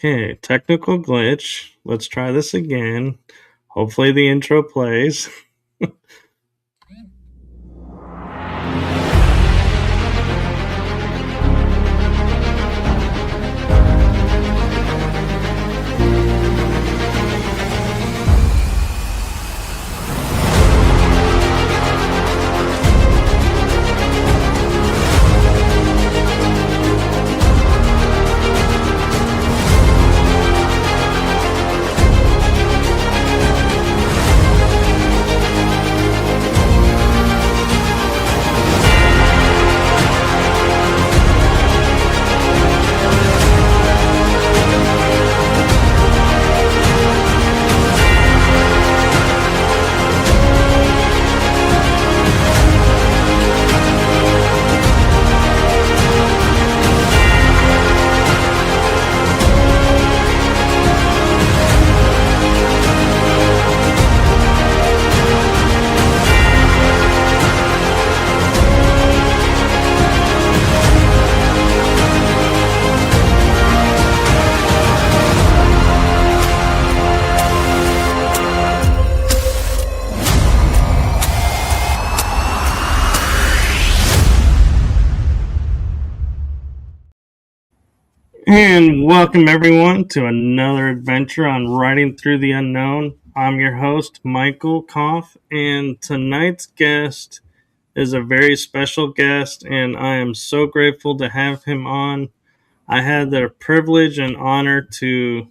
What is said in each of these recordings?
Okay, technical glitch. Let's try this again. Hopefully the intro plays. And welcome everyone to another adventure on Writing Through the Unknown. I'm your host, Michael Koff, and tonight's guest is a very special guest, and I am so grateful to have him on. I had the privilege and honor to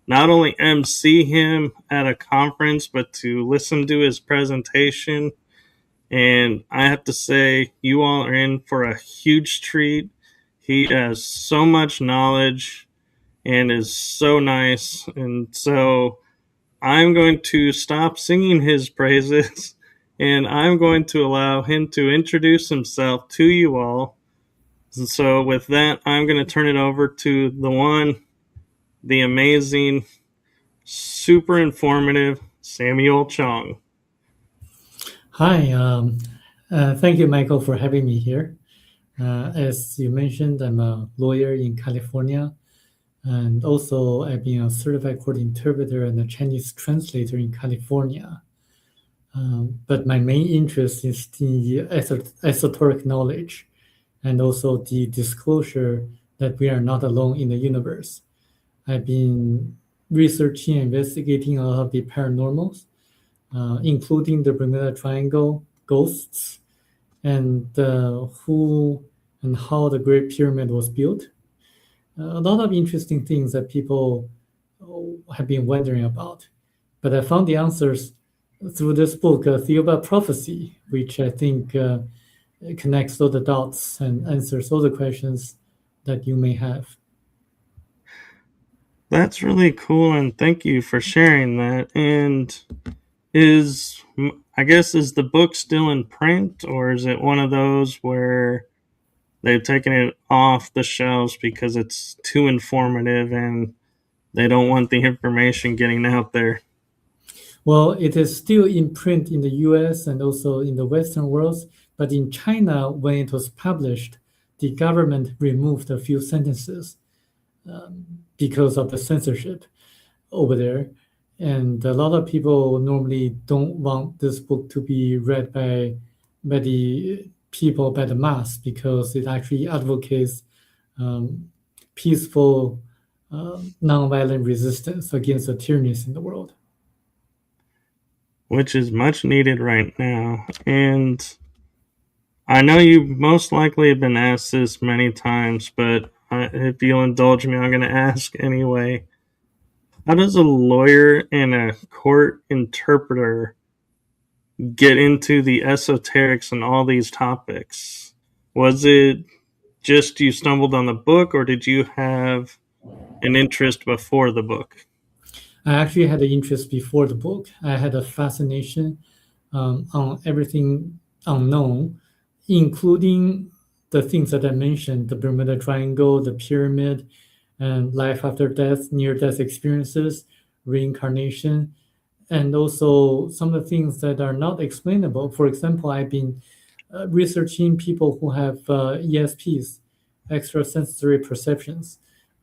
not only MC him at a conference, but to listen to his presentation. And I have to say, you all are in for a huge treat. He has so much knowledge and is so nice. And so I'm going to stop singing his praises and I'm going to allow him to introduce himself to you all. And so with that, I'm going to turn it over to the one, the amazing, super informative Samuel Chong. Hi, thank you, Michael, for having me here. As you mentioned, I'm a lawyer in California, and also I've been a certified court interpreter and a Chinese translator in California. But my main interest is the esoteric knowledge and also the disclosure that we are not alone in the universe. I've been researching and investigating a lot of the paranormals, including the Bermuda Triangle, ghosts, and who and how the Great Pyramid was built. A lot of interesting things that people have been wondering about. But I found the answers through this book, Theory About Prophecy, which I think connects all the dots and answers all the questions that you may have. That's really cool, and thank you for sharing that. And is the book still in print, or is it one of those where they've taken it off the shelves because it's too informative and they don't want the information getting out there? Well, it is still in print in the US and also in the Western world, but in China, when it was published, the government removed a few sentences because of the censorship over there. And a lot of people normally don't want this book to be read by the people, by the mass, because it actually advocates peaceful, nonviolent resistance against the tyrannies in the world. Which is much needed right now. And I know you most likely have been asked this many times, but if you'll indulge me, I'm going to ask anyway. How does a lawyer and a court interpreter get into the esoterics and all these topics? Was it just you stumbled on the book, or did you have an interest before the book? I actually had an interest before the book. I had a fascination on everything unknown, including the things that I mentioned, the Bermuda Triangle, the pyramid, and life after death, near-death experiences, reincarnation, and also some of the things that are not explainable. For example, I've been researching people who have ESPs, extrasensory perceptions,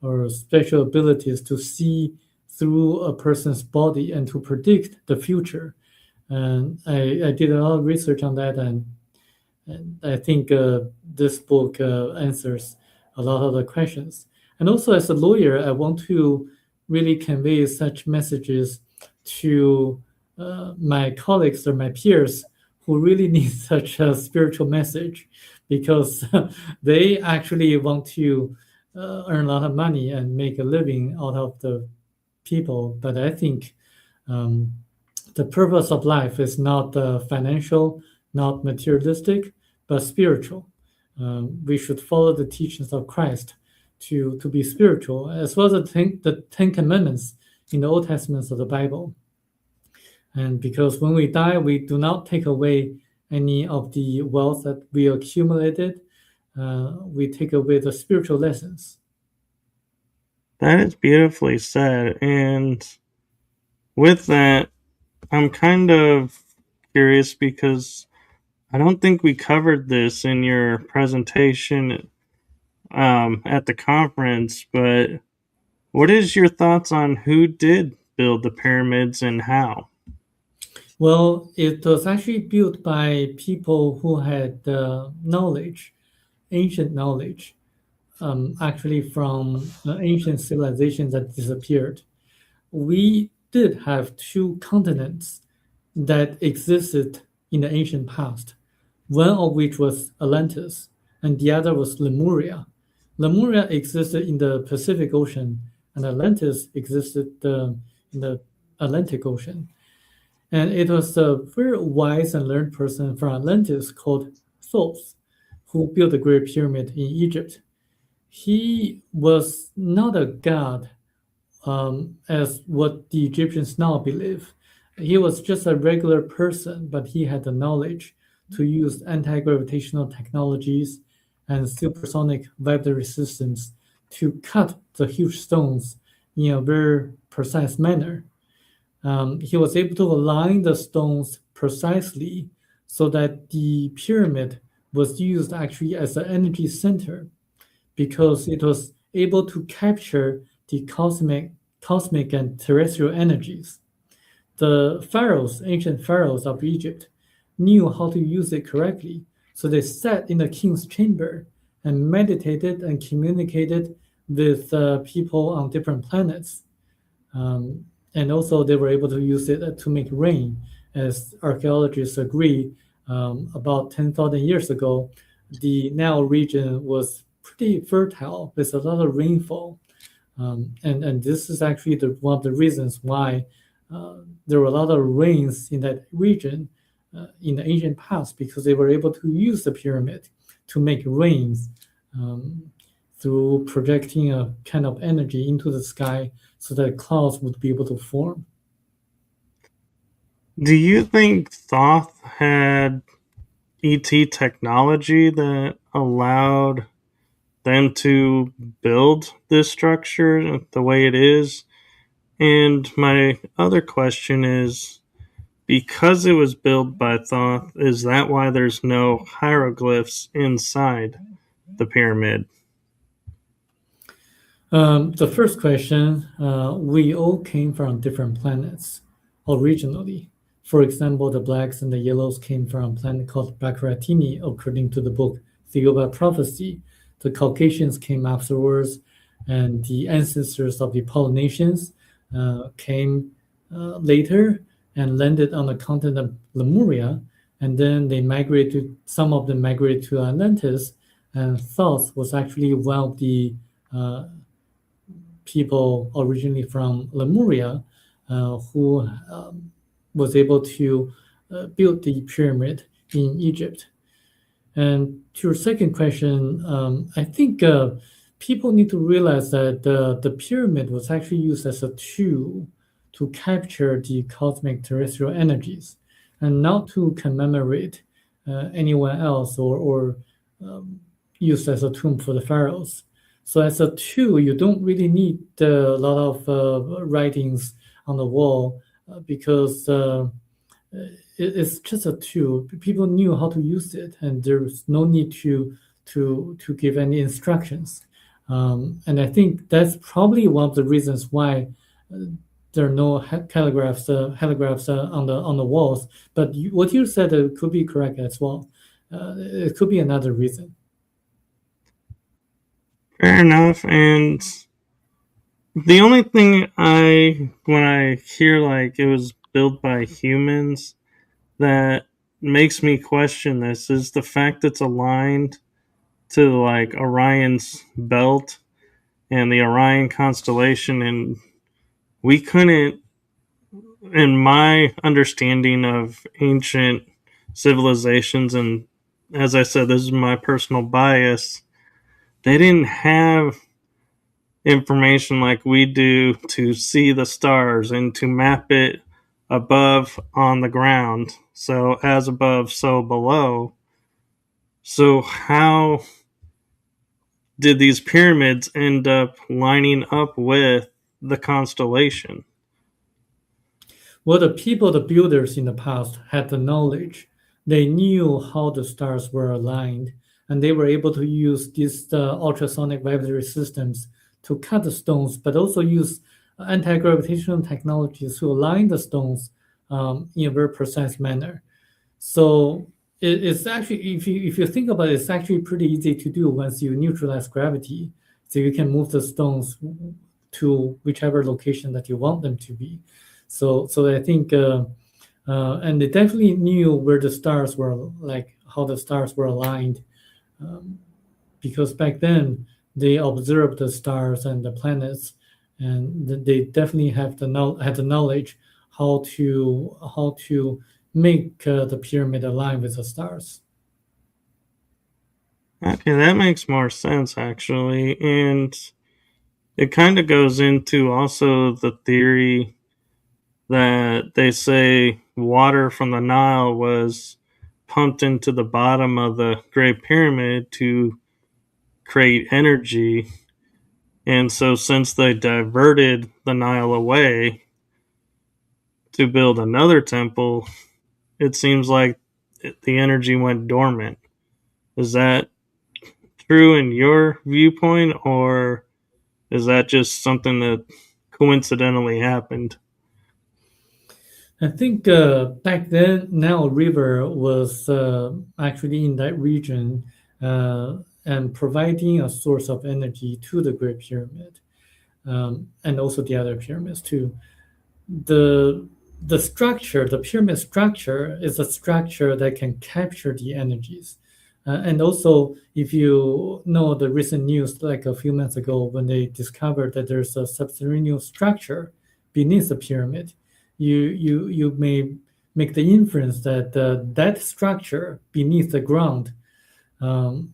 or special abilities to see through a person's body and to predict the future. And I did a lot of research on that, and I think this book answers a lot of the questions. And also, as a lawyer, I want to really convey such messages to my colleagues or my peers who really need such a spiritual message, because they actually want to earn a lot of money and make a living out of the people. But I think um, the purpose of life is not financial, not materialistic, but spiritual. We should follow the teachings of Christ to be spiritual, as well as the Ten Commandments in the Old Testament of the Bible. And because when we die, we do not take away any of the wealth that we accumulated. We take away the spiritual lessons. That is beautifully said. And with that, I'm kind of curious because I don't think we covered this in your presentation at the conference, but what is your thoughts on who did build the pyramids and how? Well, it was actually built by people who had knowledge, ancient knowledge, actually from ancient civilizations that disappeared. We did have two continents that existed in the ancient past, one of which was Atlantis, and the other was Lemuria. Lemuria existed in the Pacific Ocean, and Atlantis existed in the Atlantic Ocean. And it was a very wise and learned person from Atlantis called Thoth who built the Great Pyramid in Egypt. He was not a god as what the Egyptians now believe. He was just a regular person, but he had the knowledge to use anti-gravitational technologies and supersonic vibratory systems to cut the huge stones in a very precise manner. He was able to align the stones precisely so that the pyramid was used actually as an energy center, because it was able to capture the cosmic and terrestrial energies. The pharaohs, ancient pharaohs of Egypt, knew how to use it correctly, so they sat in the king's chamber and meditated and communicated with people on different planets. And also, they were able to use it to make rain, as archaeologists agree. About 10,000 years ago, the Nile region was pretty fertile with a lot of rainfall. And this is actually one of the reasons why there were a lot of rains in that region in the ancient past, because they were able to use the pyramid to make rains through projecting a kind of energy into the sky so that clouds would be able to form. Do you think Thoth had ET technology that allowed them to build this structure the way it is? And my other question is, because it was built by Thoth, is that why there's no hieroglyphs inside the pyramid? The first question, we all came from different planets originally. For example, the blacks and the yellows came from a planet called Baccaratini, according to the book Theoba Prophecy. The Caucasians came afterwards, and the ancestors of the Polynesians came later and landed on the continent of Lemuria, and then they migrated. Some of them migrated to Atlantis, and Thoth was actually one of the people originally from Lemuria who was able to build the pyramid in Egypt. And to your second question, I think people need to realize that the pyramid was actually used as a tool to capture the cosmic terrestrial energies, and not to commemorate anyone else, or used as a tomb for the pharaohs. So as a tool, you don't really need a lot of writings on the wall because it's just a tool. People knew how to use it, and there's no need to give any instructions. And I think that's probably one of the reasons why there are no heligraphs on the walls. But what you said could be correct as well. It could be another reason. Fair enough. And the only thing when I hear like it was built by humans, that makes me question this is the fact it's aligned to like Orion's belt and the Orion constellation, and we couldn't, in my understanding of ancient civilizations, and as I said, this is my personal bias, they didn't have information like we do to see the stars and to map it above on the ground. So, as above, so below. So, how did these pyramids end up lining up with the constellation? Well, the builders in the past, had the knowledge. They knew how the stars were aligned, and they were able to use these ultrasonic vibratory systems to cut the stones, but also use anti-gravitational technologies to align the stones in a very precise manner. So it's actually, if you think about it, it's actually pretty easy to do once you neutralize gravity. So you can move the stones to whichever location that you want them to be. So I think, and they definitely knew where the stars were, like how the stars were aligned, um, because back then they observed the stars and the planets, and they definitely had the knowledge how to make the pyramid align with the stars. Okay, that makes more sense actually. And it kind of goes into also the theory that they say water from the Nile was pumped into the bottom of the Great Pyramid to create energy. And so, since they diverted the Nile away to build another temple, it seems like the energy went dormant. Is that true in your viewpoint, or is that just something that coincidentally happened? I think back then, Nile River was actually in that region and providing a source of energy to the Great Pyramid, and also the other pyramids too. The the pyramid structure, is a structure that can capture the energies. And also, if you know the recent news, like a few months ago, when they discovered that there's a subterranean structure beneath the pyramid, you may make the inference that that structure beneath the ground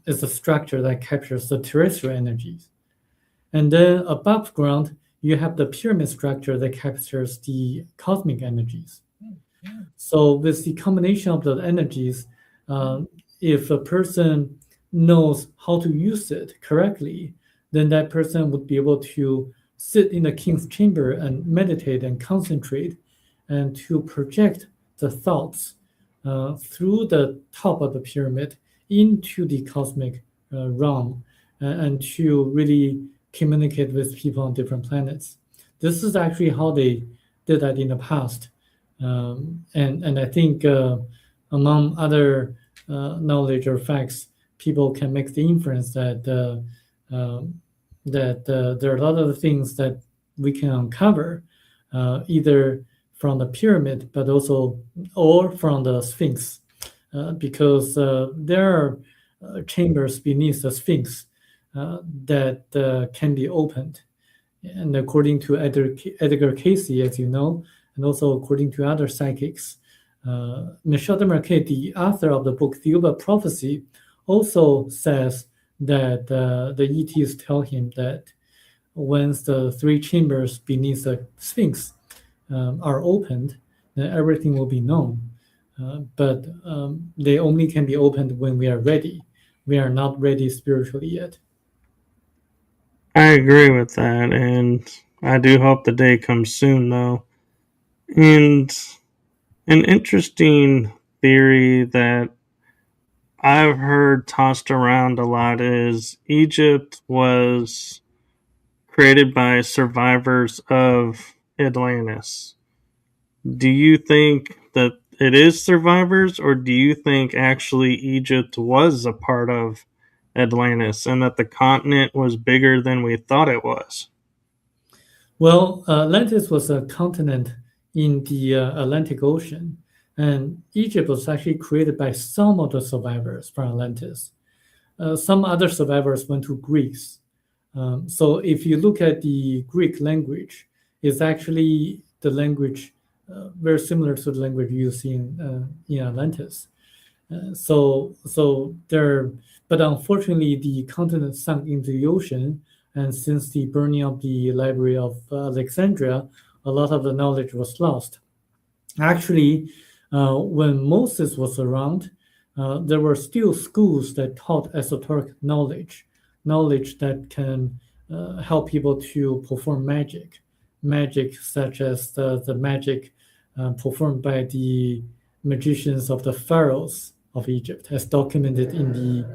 is a structure that captures the terrestrial energies. And then above ground, you have the pyramid structure that captures the cosmic energies. So with the combination of the energies, um, if a person knows how to use it correctly, then that person would be able to sit in the king's chamber and meditate and concentrate and to project the thoughts through the top of the pyramid into the cosmic realm, and to really communicate with people on different planets. This is actually how they did that in the past. And I think among other knowledge or facts, people can make the inference that there are a lot of things that we can uncover, either from the pyramid, but also or from the Sphinx, because there are chambers beneath the Sphinx that can be opened. And according to Edgar Casey, as you know, and also according to other psychics, Michel de Marquet, the author of the book The Uber Prophecy, also says that the ETs tell him that once the three chambers beneath the Sphinx are opened, then everything will be known. But they only can be opened when we are ready. We are not ready spiritually yet. I agree with that, and I do hope the day comes soon, though. And an interesting theory that I've heard tossed around a lot is Egypt was created by survivors of Atlantis. Do you think that it is survivors, or do you think actually Egypt was a part of Atlantis and that the continent was bigger than we thought it was? Well, Atlantis was a continent in the Atlantic Ocean, and Egypt was actually created by some of the survivors from Atlantis. Some other survivors went to Greece. So if you look at the Greek language, it's actually the language very similar to the language used in Atlantis. So there, but unfortunately, the continent sunk into the ocean, and since the burning of the Library of Alexandria, a lot of the knowledge was lost. Actually, when Moses was around, there were still schools that taught esoteric knowledge that can help people to perform magic such as the magic performed by the magicians of the pharaohs of Egypt, as documented in the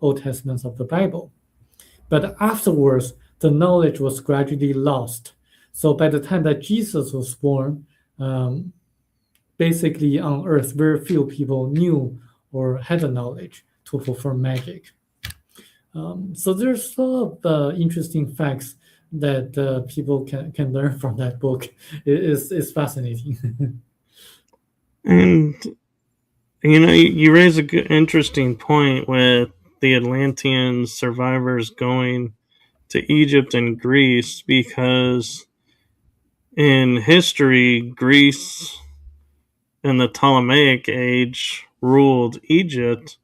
Old Testaments of the Bible. But afterwards, the knowledge was gradually lost. So by the time that Jesus was born, basically on Earth, very few people knew or had the knowledge to perform magic. So there's a lot of interesting facts that people can learn from that book. It's fascinating. And you raise a good, interesting point with the Atlantean survivors going to Egypt and Greece, because in history, Greece in the Ptolemaic age ruled Egypt,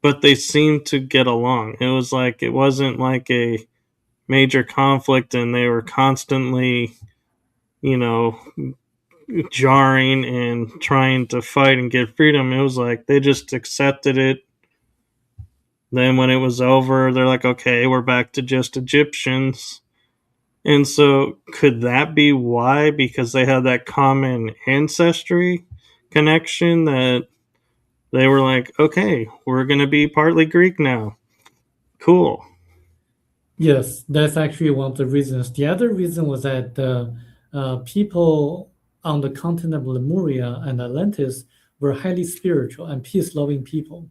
but they seemed to get along. It wasn't like a major conflict and they were constantly, you know, jarring and trying to fight and get freedom. It was like they just accepted it. Then when it was over, they're like, okay, we're back to just Egyptians. And so could that be why? Because they had that common ancestry connection that they were like, okay, we're going to be partly Greek now. Cool. Yes, that's actually one of the reasons. The other reason was that people on the continent of Lemuria and Atlantis were highly spiritual and peace-loving people.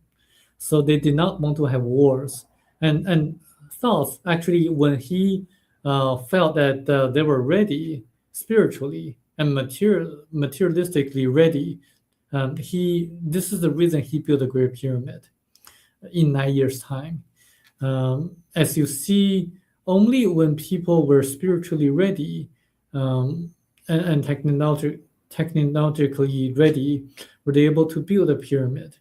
So they did not want to have wars. And Thoth, actually, when he felt that they were ready spiritually and materialistically ready, this is the reason he built the Great Pyramid in 9 years' time. As you see, only when people were spiritually ready and technologically ready were they able to build a pyramid.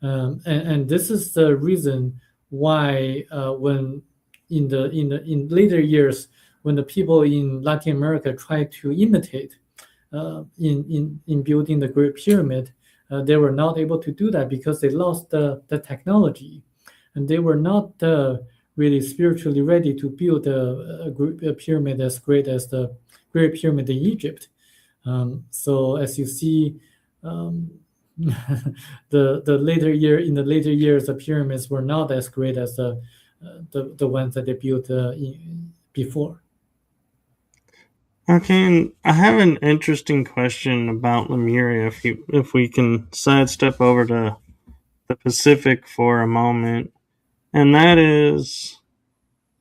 And this is the reason why when in later years when the people in Latin America tried to imitate in building the Great Pyramid, they were not able to do that because they lost the technology, and they were not really spiritually ready to build a pyramid as great as the Great Pyramid in Egypt. So as you see, the later years, the pyramids were not as great as the ones that they built before. Okay, and I have an interesting question about Lemuria. If we can sidestep over to the Pacific for a moment, and that is,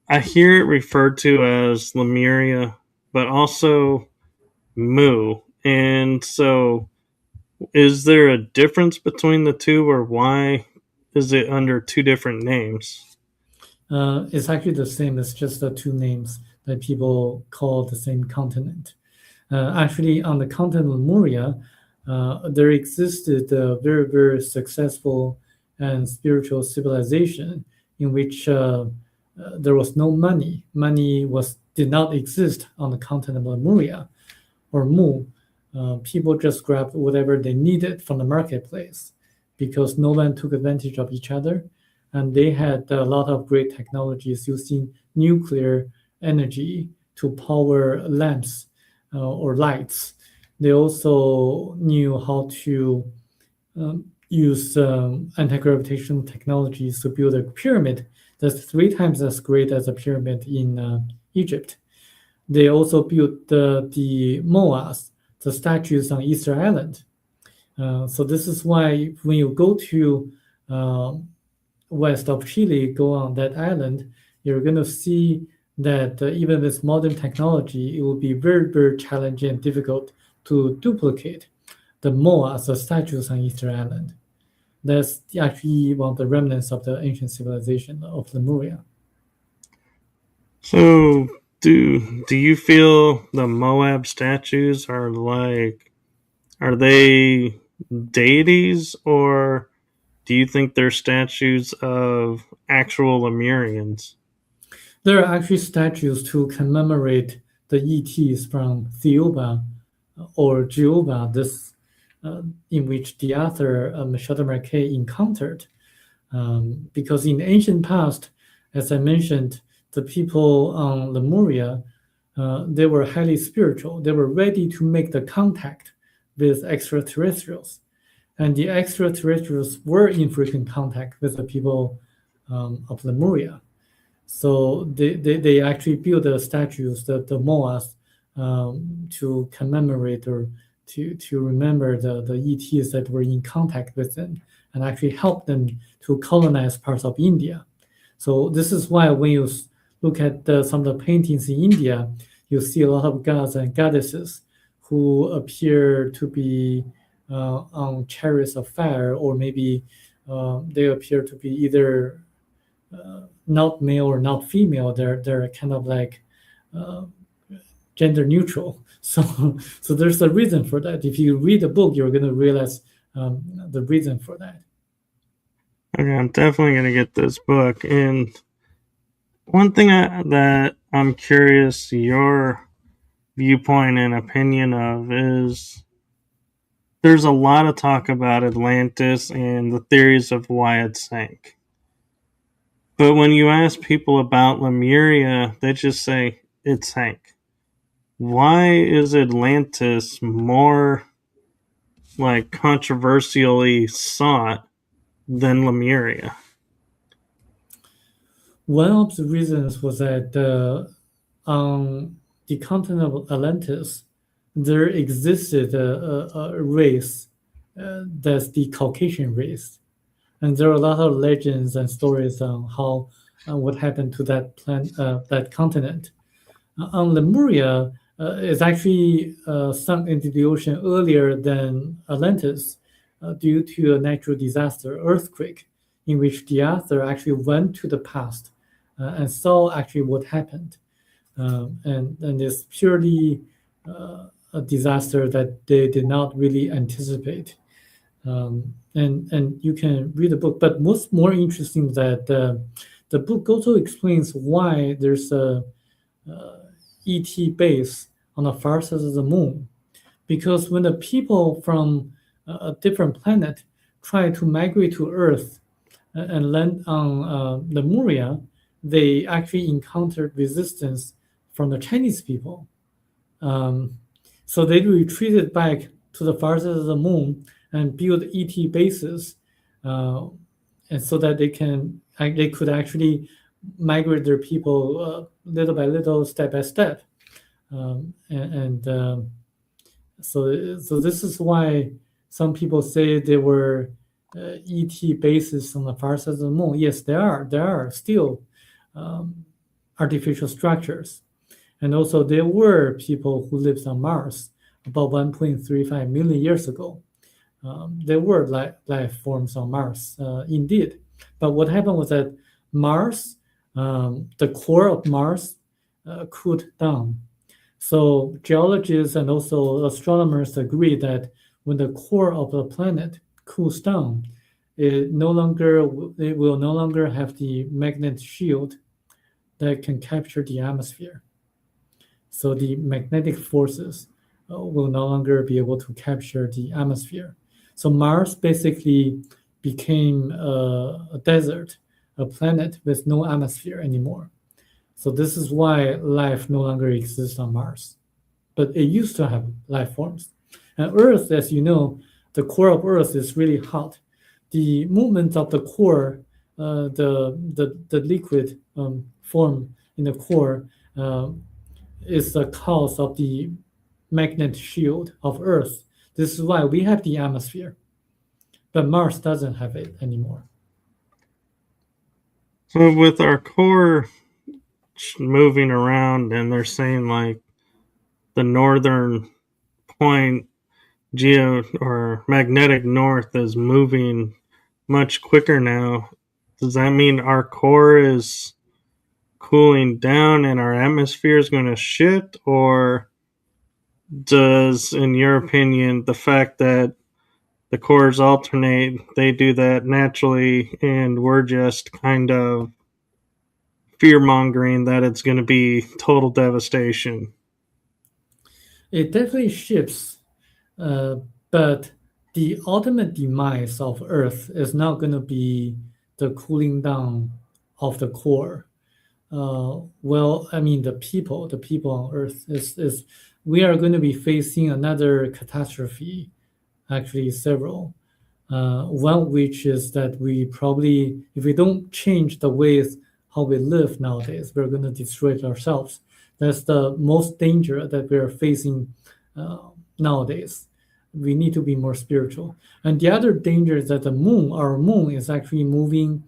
I hear it referred to as Lemuria, but also Mu. And so, is there a difference between the two, or why is it under two different names? It's actually the same. It's just the two names that people call the same continent. Actually, on the continent of Lemuria, there existed a very, very successful and spiritual civilization in which there was no money. Money did not exist on the continent of Lemuria or Mu. People just grabbed whatever they needed from the marketplace because no one took advantage of each other. And they had a lot of great technologies using nuclear energy to power lamps or lights. They also knew how to use anti-gravitational technologies to build a pyramid that's 3 times as great as a pyramid in Egypt. They also built the moas, the statues on Easter Island. So this is why when you go to west of Chile, go on that island, you're going to see that even with modern technology, it will be very, very challenging and difficult to duplicate the moas, the statues on Easter Island. That's actually one of the remnants of the ancient civilization of Lemuria. So, do you feel the Moab statues are they deities, or do you think they're statues of actual Lemurians? There are actually statues to commemorate the ETs from Theoba or Jehovah, this in which the author Michel Marquet encountered. Because in the ancient past, as I mentioned, the people on Lemuria, they were highly spiritual. They were ready to make the contact with extraterrestrials. And the extraterrestrials were in frequent contact with the people of Lemuria. So they actually built the statues, the moas, to commemorate or to remember the ETs that were in contact with them and actually help them to colonize parts of India. So this is why when you look at some of the paintings in India, you see a lot of gods and goddesses who appear to be on chariots of fire, or maybe they appear to be either not male or not female. They're kind of like gender neutral. So there's a reason for that. If you read the book, you're going to realize the reason for that. Okay, I'm definitely going to get this book. And one thing that I'm curious your viewpoint and opinion of is there's a lot of talk about Atlantis and the theories of why it sank. But when you ask people about Lemuria, they just say it sank. Why is Atlantis more like controversially sought than Lemuria? One of the reasons was that on the continent of Atlantis, there existed a race that's the Caucasian race, and there are a lot of legends and stories on how what happened to that continent. On Lemuria, it's actually sunk into the ocean earlier than Atlantis due to a natural disaster, earthquake, in which the author actually went to the past and saw actually what happened. And it's purely a disaster that they did not really anticipate. And you can read the book, but what's more interesting is that the book also explains why there's a ET base on the far side of the moon. Because when the people from a different planet try to migrate to Earth and land on Lemuria, they actually encountered resistance from the Chinese people. So they retreated back to the far side of the moon and built ET bases, and so that they could actually migrate their people little by little, step by step, so this is why some people say there were ET bases on the far side of the moon. Yes, there are still artificial structures, and also there were people who lived on Mars about 1.35 million years ago. There were life forms on Mars, indeed. But what happened was that Mars, the core of Mars, cooled down. So geologists and also astronomers agree that when the core of the planet cools down, it will no longer have the magnetic shield that can capture the atmosphere. So the magnetic forces will no longer be able to capture the atmosphere. So Mars basically became a desert, a planet with no atmosphere anymore. So this is why life no longer exists on Mars. But it used to have life forms. And Earth, as you know, the core of Earth is really hot. the movement of the core, the liquid form in the core is the cause of the magnetic shield of Earth. This is why we have the atmosphere, but Mars doesn't have it anymore. So with our core moving around, and they're saying like the northern point geo or magnetic north is moving much quicker now. Does that mean our core is cooling down and our atmosphere is going to shift, or does, in your opinion, the fact that the cores alternate, they do that naturally, and we're just kind of fear mongering that it's going to be total devastation? It definitely shifts, but the ultimate demise of Earth is not going to be the cooling down of the core. Well, I mean, the people on Earth is we are going to be facing another catastrophe, actually several. One which is that we probably, if we don't change the ways how we live nowadays, we're going to destroy it ourselves. That's the most danger that we are facing nowadays. We need to be more spiritual. And the other danger is that our moon, is actually moving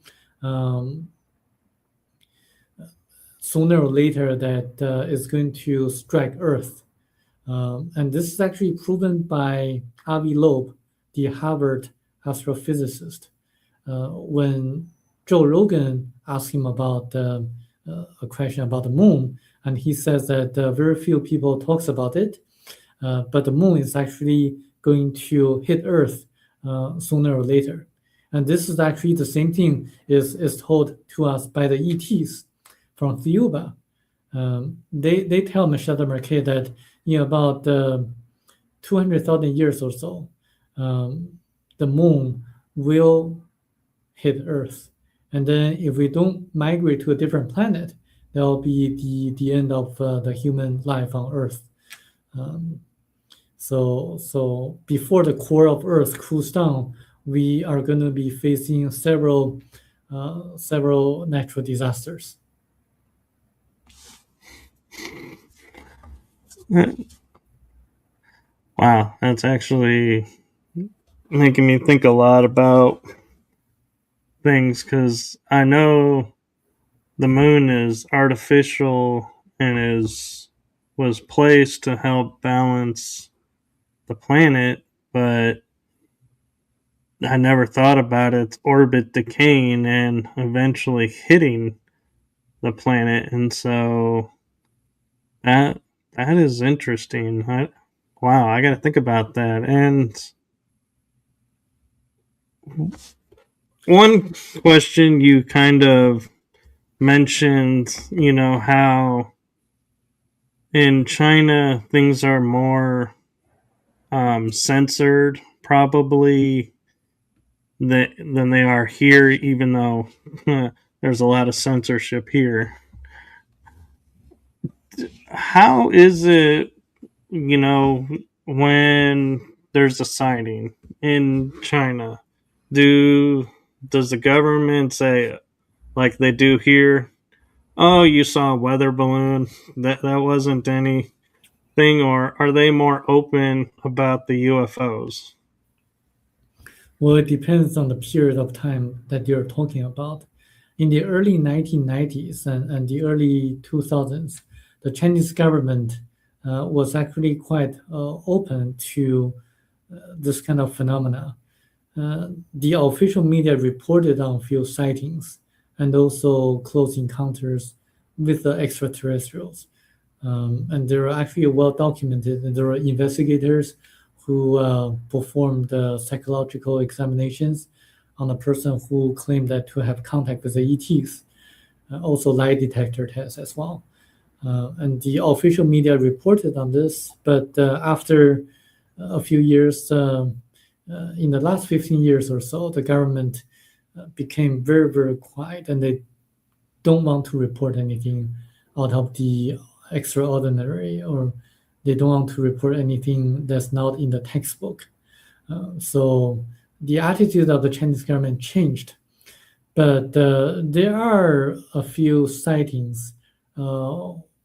sooner or later that is going to strike Earth. And this is actually proven by Avi Loeb, the Harvard astrophysicist. When Joe Rogan asked him about a question about the moon, and he says that very few people talks about it, but the moon is actually going to hit Earth sooner or later. And this is actually the same thing is told to us by the ETs from Thiuba. They tell Michel de Marquet that in about 200,000 years or so, the moon will hit Earth. And then if we don't migrate to a different planet, that will be the end of the human life on Earth. So before the core of Earth cools down, we are going to be facing several natural disasters. Wow, that's actually making me think a lot about things, because I know the moon is artificial and was placed to help balance the planet, but I never thought about its orbit decaying and eventually hitting the planet, and so that is interesting. Wow, I got to think about that. And one question you kind of mentioned, how in China things are more censored, probably, than they are here, even though there's a lot of censorship here. How is it, when there's a sighting in China? Does the government say, like they do here, "Oh, you saw a weather balloon. That wasn't anything," or are they more open about the UFOs? Well, it depends on the period of time that you're talking about. In the early 1990s and the early 2000s, the Chinese government was actually quite open to this kind of phenomena. The official media reported on few sightings and also close encounters with the extraterrestrials. And they were actually well documented, and there were investigators who performed psychological examinations on a person who claimed that to have contact with the ETs, also lie detector tests as well. And the official media reported on this, but after a few years, in the last 15 years or so, the government became very, very quiet, and they don't want to report anything out of the extraordinary, or they don't want to report anything that's not in the textbook. So the attitude of the Chinese government changed. But there are a few sightings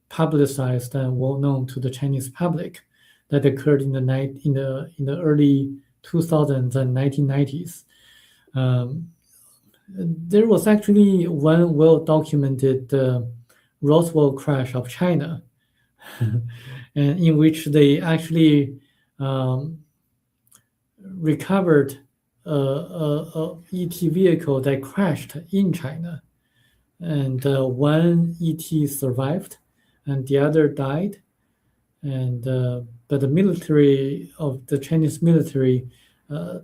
publicized and well known to the Chinese public that occurred in the early 2000s and 1990s. There was actually one well documented Roswell crash of China, and in which they actually recovered a ET vehicle that crashed in China, and one ET survived, and the other died. And but the military of the Chinese military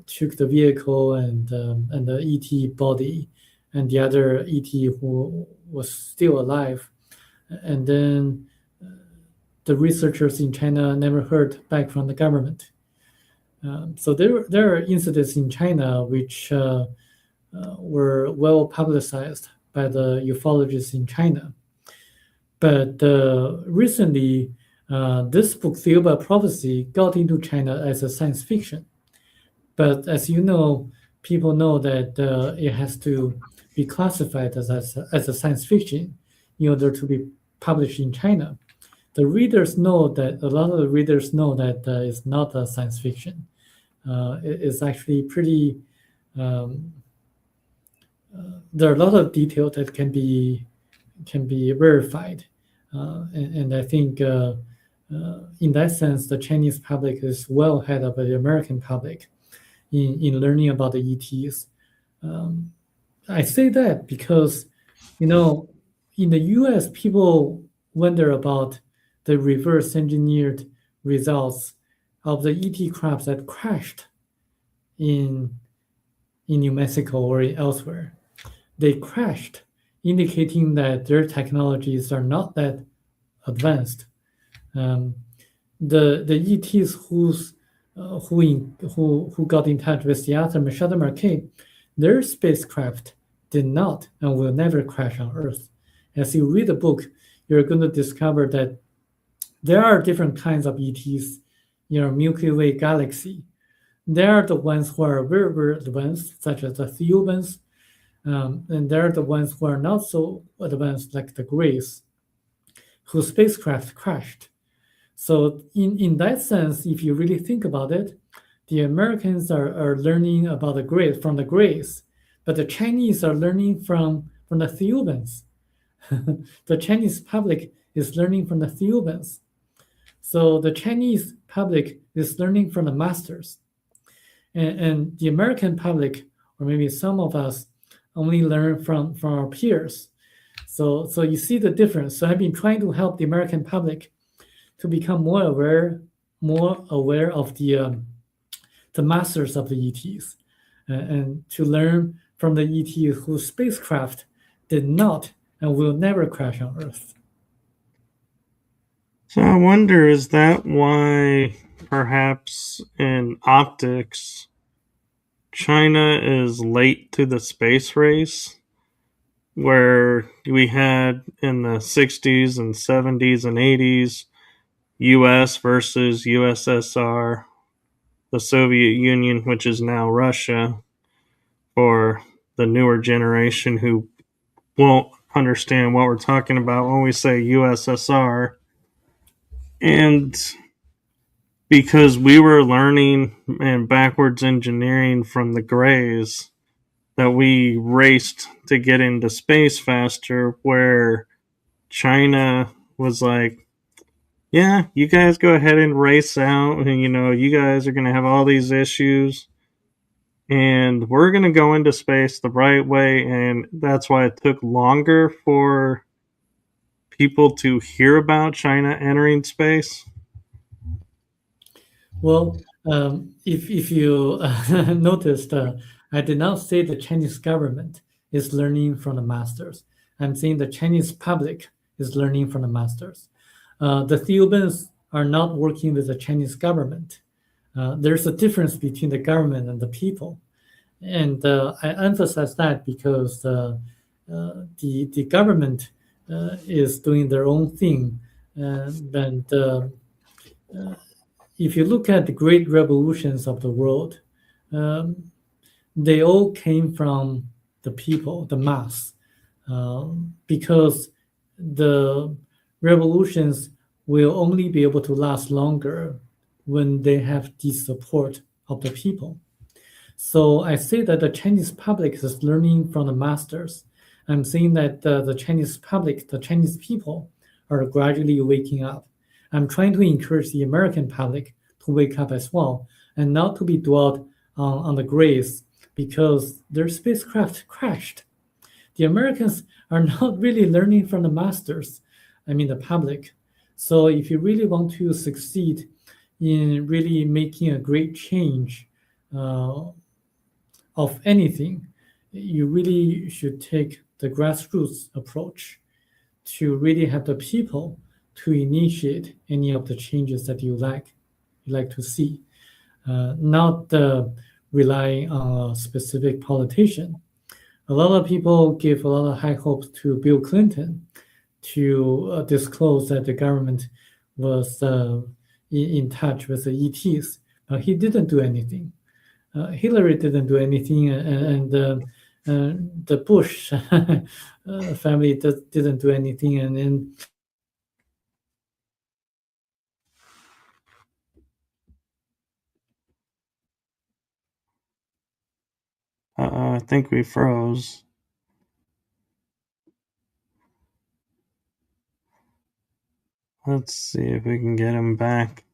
took the vehicle and the ET body, and the other ET who was still alive, and then the researchers in China never heard back from the government. So there are incidents in China which were well publicized by the ufologists in China. But recently, this book, The Theoba Prophecy, got into China as a science fiction. But as you know, people know that it has to be classified as a science fiction in order to be published in China. The readers know that a lot of the readers know that it's not a science fiction. It's actually pretty. There are a lot of details that can be verified, and I think in that sense, the Chinese public is well ahead of the American public in learning about the ETs. I say that because, in the U.S., people wonder about the reverse engineered results of the ET crafts that crashed in New Mexico or elsewhere. They crashed, indicating that their technologies are not that advanced. The ETs who got in touch with Seattle and Shuttle Marquet, their spacecraft did not and will never crash on Earth. As you read the book, you're going to discover that there are different kinds of ETs in our Milky Way galaxy. There are the ones who are very, very advanced, such as the Theobans, and there are the ones who are not so advanced, like the Grays, whose spacecraft crashed. So in that sense, if you really think about it, the Americans are learning about the Greys from the Greys, but the Chinese are learning from the Theobans. The Chinese public is learning from the Theobans. So the Chinese public is learning from the masters. And the American public, or maybe some of us, only learn from our peers. So you see the difference. So I've been trying to help the American public to become more aware of the masters of the ETs, and to learn from the ETs whose spacecraft did not and will never crash on Earth. So I wonder, is that why perhaps in optics China is late to the space race, where we had in the 60s and 70s and 80s US versus USSR, the Soviet Union, which is now Russia, for the newer generation who won't understand what we're talking about when we say USSR. And because we were learning and backwards engineering from the Greys, that we raced to get into space faster, where China was like, yeah, you guys go ahead and race out, and you guys are going to have all these issues, and we're going to go into space the right way. And that's why it took longer for people to hear about China entering space. Well, if you noticed, I did not say the Chinese government is learning from the masters. I'm saying the Chinese public is learning from the masters. The Theobans are not working with the Chinese government. There's a difference between the government and the people. And I emphasize that because the government is doing their own thing. And if you look at the great revolutions of the world, they all came from the people, the mass, because the revolutions will only be able to last longer when they have the support of the people. So I say that the Chinese public is learning from the masters. I'm saying that the Chinese public, the Chinese people, are gradually waking up. I'm trying to encourage the American public to wake up as well and not to be dwelled on the graves because their spacecraft crashed. The Americans are not really learning from the masters, I mean the public. So if you really want to succeed in really making a great change of anything, you really should take the grassroots approach to really have the people to initiate any of the changes that you like to see, not relying on a specific politician. A lot of people give a lot of high hopes to Bill Clinton to disclose that the government was in touch with the ETs, but he didn't do anything. Hillary didn't do anything, and the Bush family didn't do anything, and then I think we froze. Let's see if we can get him back.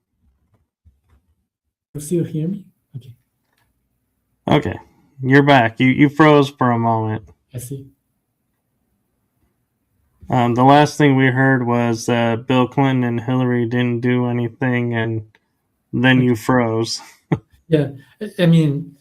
you still hear me? Okay, Okay, you're back. You froze for a moment. I see. The last thing we heard was that Bill Clinton and Hillary didn't do anything, and then you froze. Yeah, I mean,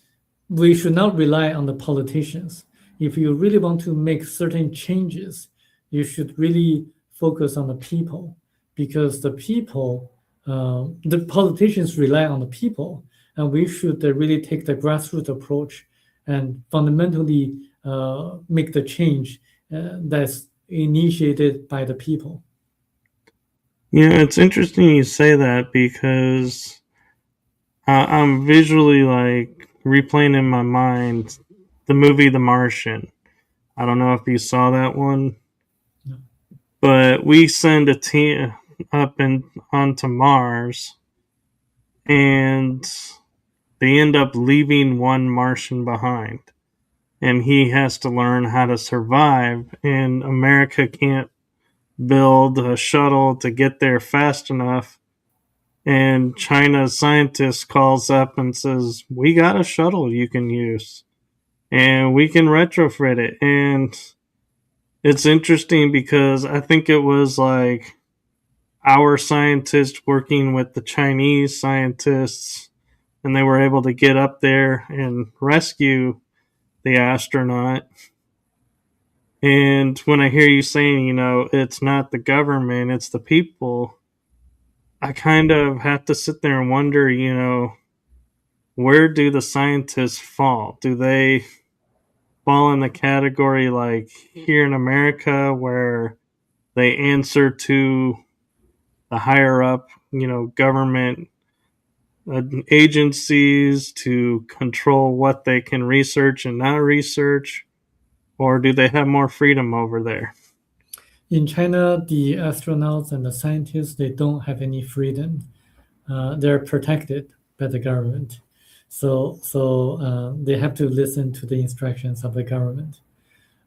we should not rely on the politicians. If you really want to make certain changes, you should really focus on the people because the people, the politicians rely on the people, and we should really take the grassroots approach and fundamentally make the change that's initiated by the people. It's interesting you say that because I'm visually like replaying in my mind the movie The Martian. I don't know if you saw that one, No. but we send a team up and onto Mars, and they end up leaving one Martian behind, and he has to learn how to survive. And America can't build a shuttle to get there fast enough. And China's scientist calls up and says, "We got a shuttle you can use, and we can retrofit it." And it's interesting because I think it was like our scientists working with the Chinese scientists, and they were able to get up there and rescue the astronaut. And when I hear you saying, it's not the government, it's the people, I kind of have to sit there and wonder, where do the scientists fall? Do they fall in the category like here in America where they answer to the higher up, government agencies to control what they can research and not research? Or do they have more freedom over there? In China, the astronauts and the scientists, they don't have any freedom. They're protected by the government. So they have to listen to the instructions of the government.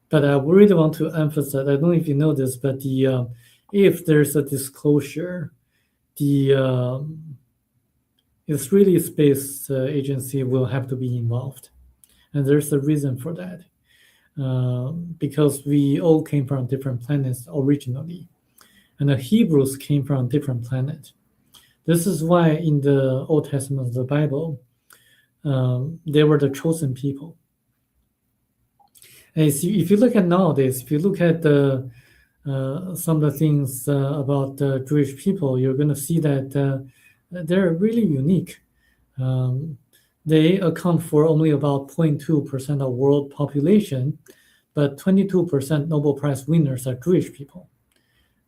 But I really want to emphasize, I don't know if you know this, but if there's a disclosure, the Israeli Space Agency will have to be involved. And there's a reason for that. Because we all came from different planets originally. And the Hebrews came from a different planet. This is why in the Old Testament of the Bible, they were the chosen people. And if you look at nowadays, if you look at some of the things about the Jewish people, you're going to see that they're really unique. They account for only about 0.2% of world population, but 22% Nobel Prize winners are Jewish people.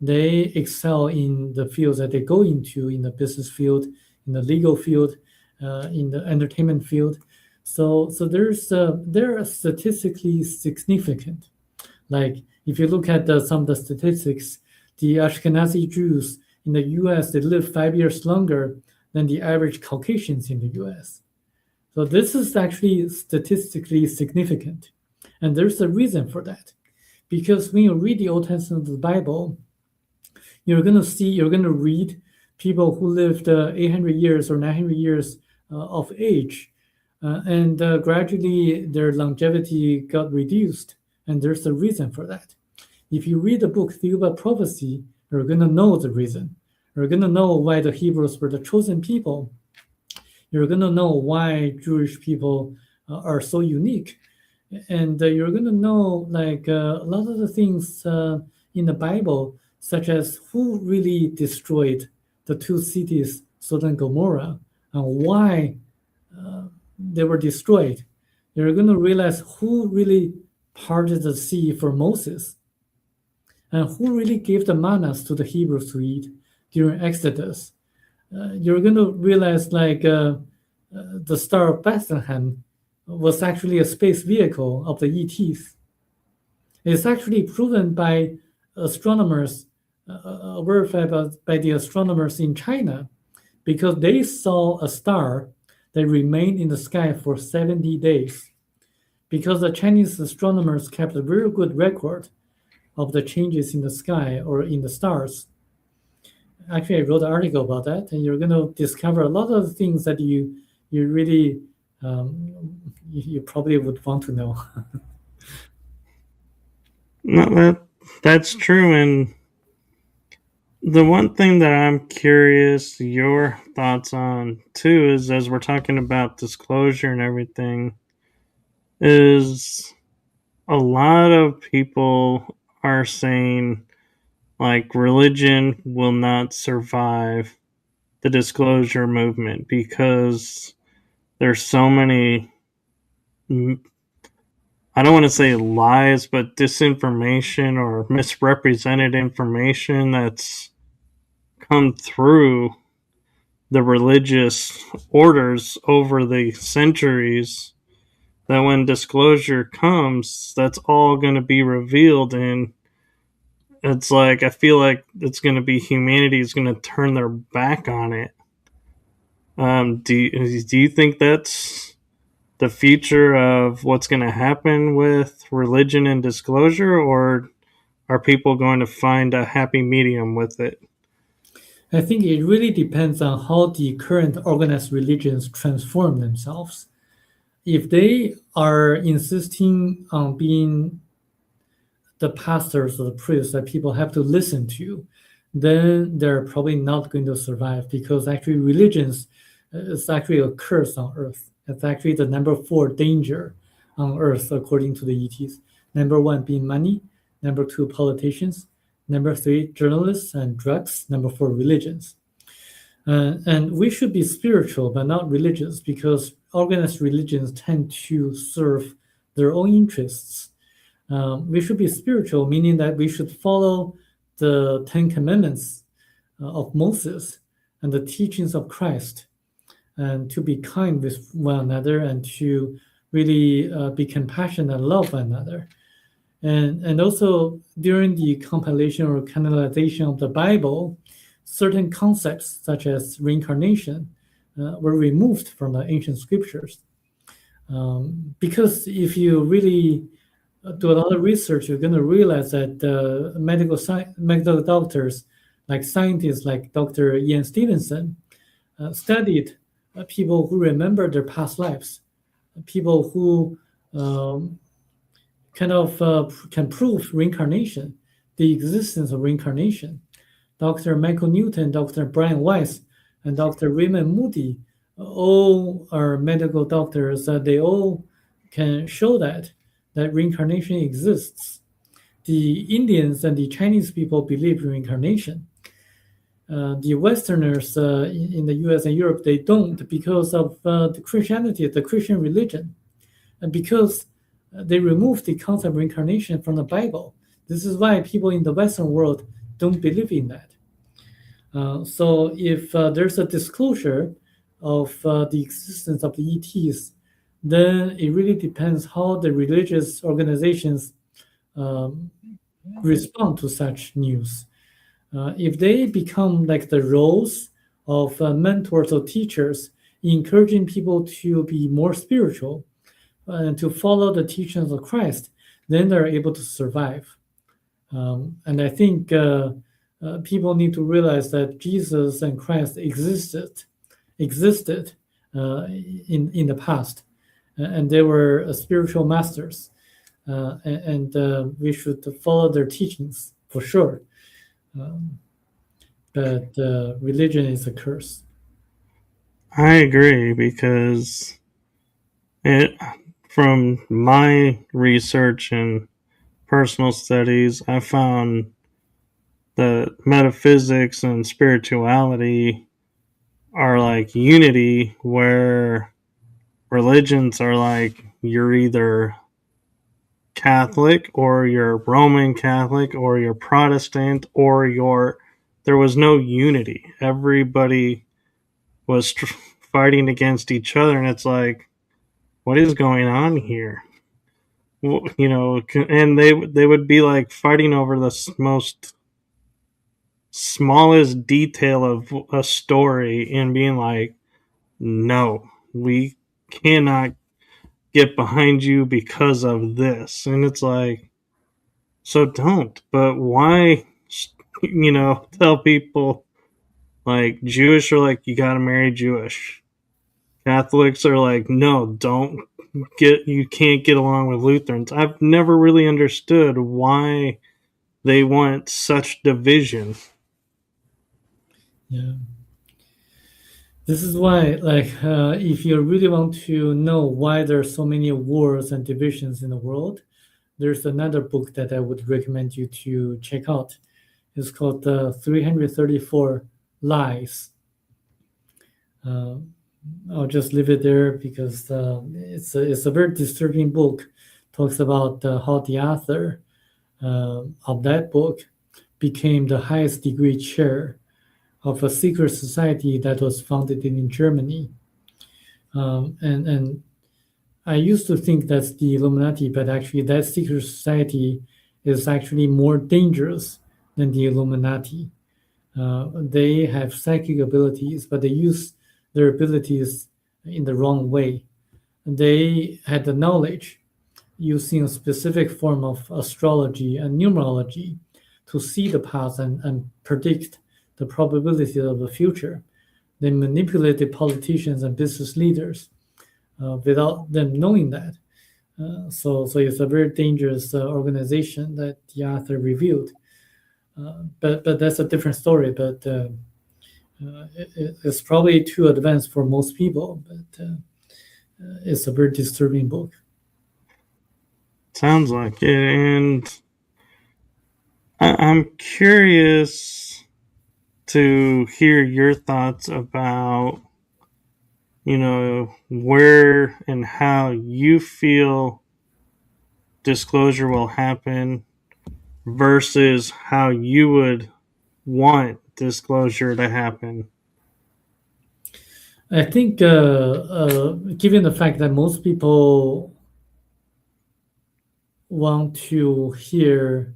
They excel in the fields that they go into, in the business field, in the legal field, in the entertainment field. So they're statistically significant. Like if you look at some of the statistics, the Ashkenazi Jews in the U.S. they live 5 years longer than the average Caucasians in the U.S. So this is actually statistically significant, and there's a reason for that. Because when you read the Old Testament of the Bible, you're gonna read people who lived 800 years or 900 years of age, and gradually their longevity got reduced, and there's a reason for that. If you read the book Theoba Prophecy, you're gonna know the reason. You're gonna know why the Hebrews were the chosen people. You're gonna know why Jewish people are so unique, and you're gonna know like a lot of the things in the Bible, such as who really destroyed the two cities, Sodom and Gomorrah, and why they were destroyed. You're gonna realize who really parted the sea for Moses, and who really gave the mannas to the Hebrews to eat during Exodus. You're gonna realize like the Star of Bethlehem was actually a space vehicle of the ETs. It's actually proven by astronomers, verified by the astronomers in China, because they saw a star that remained in the sky for 70 days. Because the Chinese astronomers kept a very good record of the changes in the sky or in the stars. Actually, I wrote an article about that, and you're going to discover a lot of things that you really you probably would want to know. No, that's true. And the one thing that I'm curious your thoughts on too is, as we're talking about disclosure and everything, is a lot of people are saying like religion will not survive the disclosure movement because there's so many, I don't want to say lies, but disinformation or misrepresented information that's come through the religious orders over the centuries, that when disclosure comes, that's all going to be revealed. And it's like, I feel like it's going to be humanity is going to turn their back on it. Do you think that's the future of what's going to happen with religion and disclosure, or are people going to find a happy medium with it? I think it really depends on how the current organized religions transform themselves. If they are insisting on being the pastors or the priests that people have to listen to, then they're probably not going to survive, because actually religions is actually a curse on earth. It's actually the number 4 danger on earth according to the ETs. Number 1 being money, number 2 politicians, number 3 journalists and drugs, number 4 religions. And we should be spiritual but not religious, because organized religions tend to serve their own interests. We should be spiritual, meaning that we should follow the 10 Commandments of Moses and the teachings of Christ, and to be kind with one another, and to really be compassionate and love one another. And also during the compilation or canonization of the Bible, certain concepts such as reincarnation were removed from the ancient scriptures. Because if you really do a lot of research, you're going to realize that medical doctors, like scientists like Dr. Ian Stevenson, studied people who remember their past lives, people who can prove reincarnation, the existence of reincarnation. Dr. Michael Newton, Dr. Brian Weiss, and Dr. Raymond Moody all are medical doctors. They all can show that reincarnation exists. The Indians and the Chinese people believe in reincarnation. The Westerners in the US and Europe, they don't, because of the Christianity, the Christian religion, and because they removed the concept of reincarnation from the Bible. This is why people in the Western world don't believe in that. So if there's a disclosure of the existence of the ETs, then it really depends how the religious organizations um, respond to such news. If they become like the roles of mentors or teachers, encouraging people to be more spiritual and to follow the teachings of Christ, then they're able to survive. And I think people need to realize that Jesus and Christ existed in the past, and they were spiritual masters, and we should follow their teachings for sure. Um, but religion is a curse. I agree because it, from my research and personal studies, I found that metaphysics and spirituality are like unity, where religions are like you're either Catholic or you're Roman Catholic or you're Protestant or you're there was no unity. Everybody was fighting against each other, and it's like, what is going on here? You know, and they would be like fighting over the most smallest detail of a story and being like, no, we cannot get behind you because of this. And it's like, so don't. But why, tell people like Jewish are like, you got to marry Jewish. Catholics are like, no, you can't get along with Lutherans. I've never really understood why they want such division. Yeah. This is why, like, if you really want to know why there are so many wars and divisions in the world, there's another book that I would recommend you to check out. It's called The 334 Lies. Uh, I'll just leave it there because it's a very disturbing book. Talks about how the author of that book became the highest degree chair of a secret society that was founded in Germany. And I used to think that's the Illuminati, but actually that secret society is actually more dangerous than the Illuminati. They have psychic abilities, but they use their abilities in the wrong way. They had the knowledge using a specific form of astrology and numerology to see the past and predict the probability of the future. They manipulated politicians and business leaders without them knowing that. So it's a very dangerous organization that the author revealed. But that's a different story. But it's probably too advanced for most people. But it's a very disturbing book. Sounds like it. And I'm curious to hear your thoughts about, where and how you feel disclosure will happen versus how you would want disclosure to happen. I think, given the fact that most people want to hear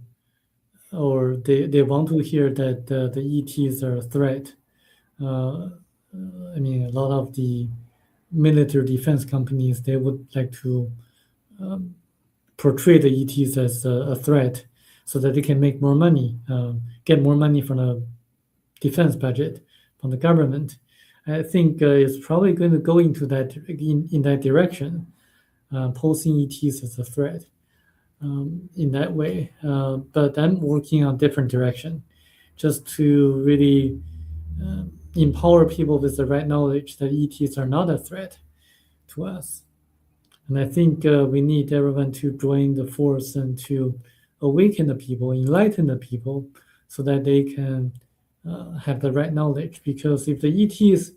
or they want to hear that the ETs are a threat. I mean, a lot of the military defense companies, they would like to portray the ETs as a threat so that they can make more money, get more money from the defense budget, from the government. I think it's probably going to go into that in that direction, posing ETs as a threat in that way. But I'm working on different direction, just to really empower people with the right knowledge that ETs are not a threat to us. And I think we need everyone to join the force and to awaken the people, enlighten the people, so that they can have the right knowledge. Because if the ETs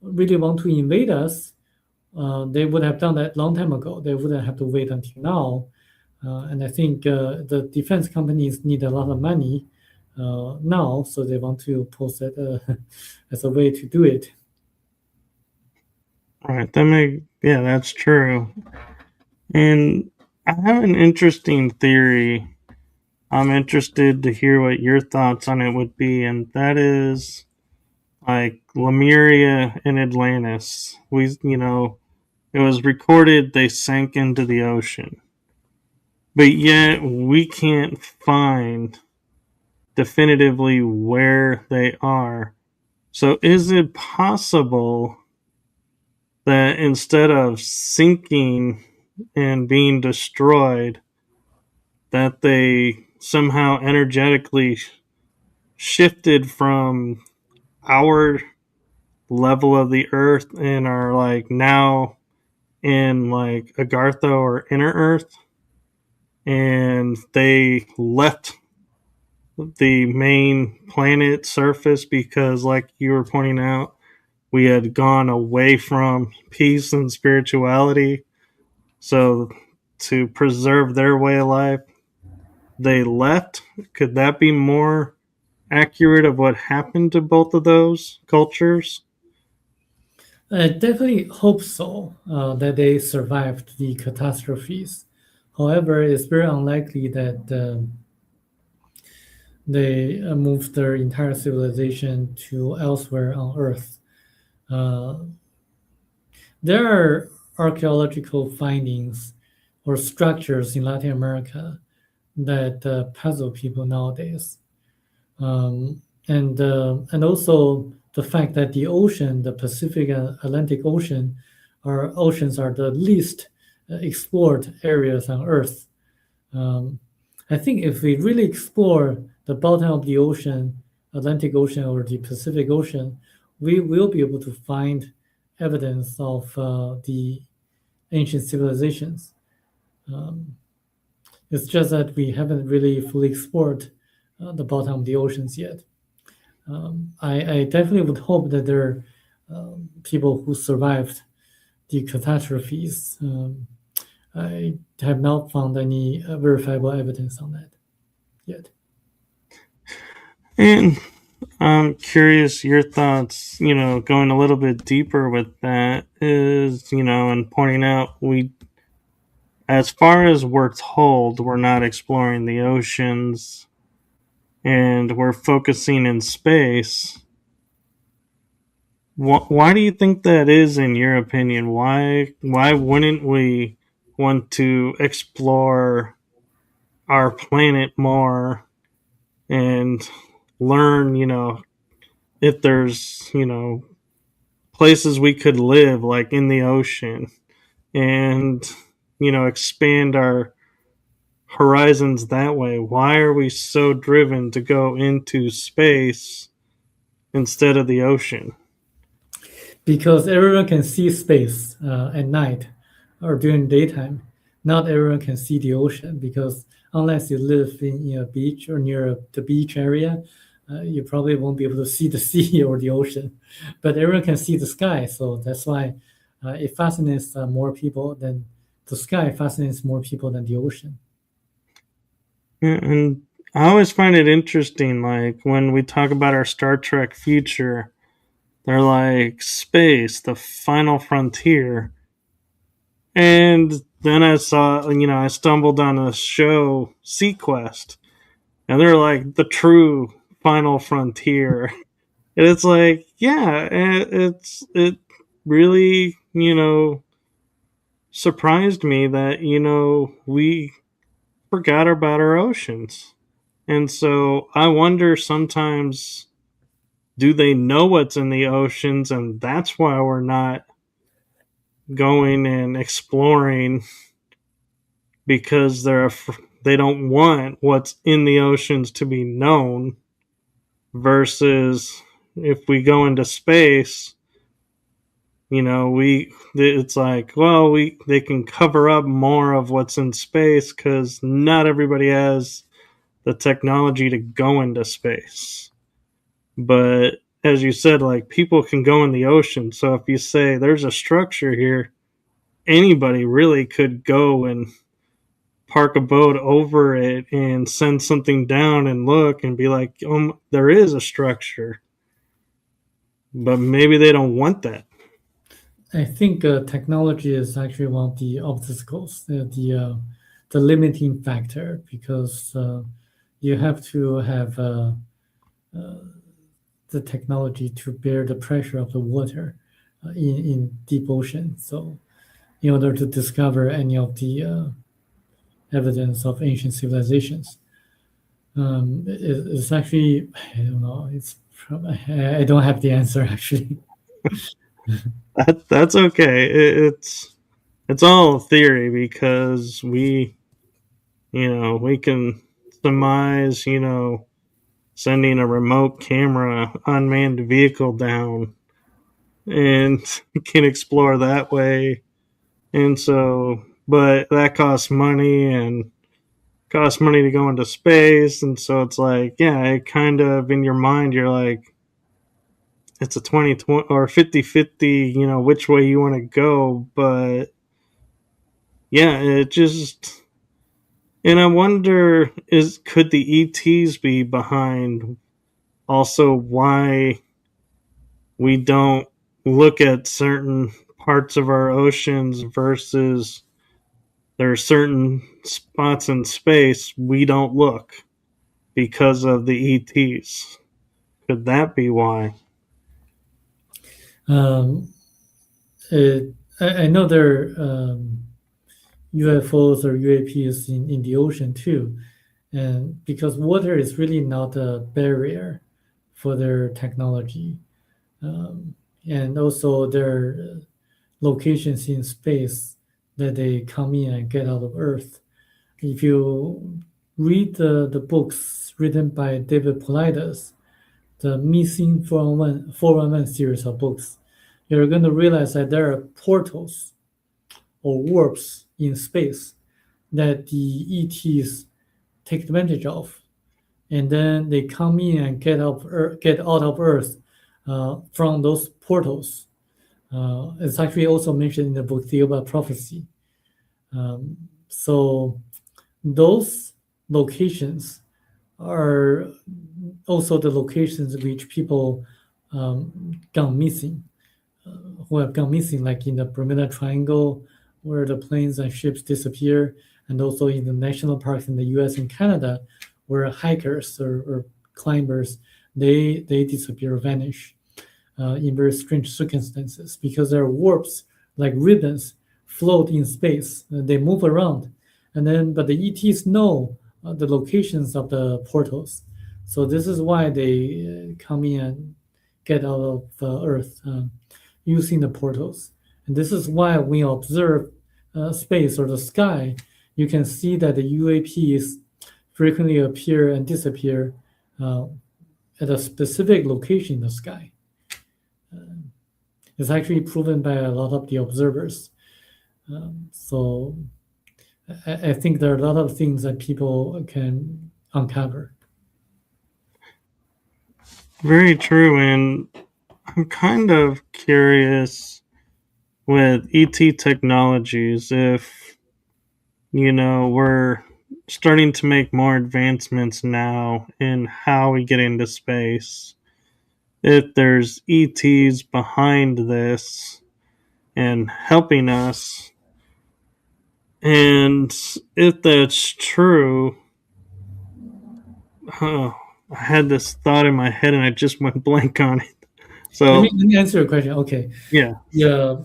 really want to invade us, they would have done that long time ago. They wouldn't have to wait until now. And I think the defense companies need a lot of money now, so they want to post that as a way to do it. Right. That's true. And I have an interesting theory. I'm interested to hear what your thoughts on it would be, and that is like Lemuria and Atlantis. It was recorded they sank into the ocean, but yet we can't find definitively where they are. So, is it possible that instead of sinking and being destroyed, that they somehow energetically shifted from our level of the earth and are like now in like Agartha or inner earth, and they left the main planet surface because, like you were pointing out, we had gone away from peace and spirituality. So, to preserve their way of life, they left. Could that be more accurate of what happened to both of those cultures? I definitely hope so, that they survived the catastrophes. However, it's very unlikely that they moved their entire civilization to elsewhere on Earth. Uh, there are archaeological findings or structures in Latin America that puzzle people nowadays. And also the fact that the ocean, the Pacific and Atlantic Ocean, are oceans are the least explored areas on Earth. Um, I think if we really explore the bottom of the ocean, Atlantic Ocean or the Pacific Ocean, we will be able to find evidence of the ancient civilizations. Um, it's just that we haven't really fully explored the bottom of the oceans yet. I definitely would hope that there are people who survived the catastrophes. I have not found any verifiable evidence on that yet. And I'm curious your thoughts, going a little bit deeper with that is, and pointing out as far as we're told, we're not exploring the oceans and we're focusing in space. Why do you think that is, in your opinion? Why wouldn't we want to explore our planet more and learn, if there's, places we could live like in the ocean and, expand our horizons that way? Why are we so driven to go into space instead of the ocean? Because everyone can see space at night or during daytime. Not everyone can see the ocean because unless you live in a beach or near the beach area, you probably won't be able to see the sea or the ocean. But everyone can see the sky, so that's why it fascinates more people than the sky fascinates more people than the ocean. And I always find it interesting, like when we talk about our Star Trek future, they're like space, the final frontier. And then I stumbled on a show, Sequest, and they're like the true final frontier. And it's like, yeah, it really, surprised me that, we forgot about our oceans. And so I wonder sometimes, do they know what's in the oceans and that's why we're not going and exploring, because they don't want what's in the oceans to be known, versus if we go into space, we it's like, well, we they can cover up more of what's in space cuz not everybody has the technology to go into space. But as you said, like people can go in the ocean. So if you say there's a structure here, anybody really could go and park a boat over it and send something down and look and be like, there is a structure. But maybe they don't want that. I think technology is actually one of the obstacles, the limiting factor, because you have to have the technology to bear the pressure of the water in deep ocean. So, in order to discover any of the evidence of ancient civilizations, it's actually, I don't know. I don't have the answer actually. That's okay. It's all theory because we can surmise, sending a remote camera unmanned vehicle down and can explore that way. And so, but that costs money and costs money to go into space. And so it's like, yeah, it kind of in your mind, you're like, it's a 20 or 50-50, which way you want to go. But yeah, it just, and I wonder, could the ETs be behind also why we don't look at certain parts of our oceans versus there are certain spots in space we don't look because of the ETs. Could that be why? Um, I know there are UFOs or UAPs in the ocean too, and because water is really not a barrier for their technology, um, and also their locations in space that they come in and get out of Earth. If you read the books written by David Paulides, the Missing 411 series of books, you're going to realize that there are portals or warps in space that the ETs take advantage of, and then they come in and get out of Earth from those portals. It's actually also mentioned in the book Theoba about Prophecy. So those locations are also the locations which people gone missing, who have gone missing, like in the Bermuda Triangle, where the planes and ships disappear, and also in the national parks in the U.S. and Canada, where hikers or climbers they disappear, vanish in very strange circumstances because their warps, like ribbons, float in space. They move around, and then but the ETs know the locations of the portals, so this is why they come in and get out of Earth using the portals. And this is why when you observe space or the sky, you can see that the UAPs frequently appear and disappear uh, at a specific location in the sky. It's actually proven by a lot of the observers. So I think there are a lot of things that people can uncover. Very true. And I'm kind of curious with ET technologies if, we're starting to make more advancements now in how we get into space. If there's ETs behind this and helping us, and if that's true, oh, I had this thought in my head and I just went blank on it. So, Let me answer your question. Okay, yeah, yeah.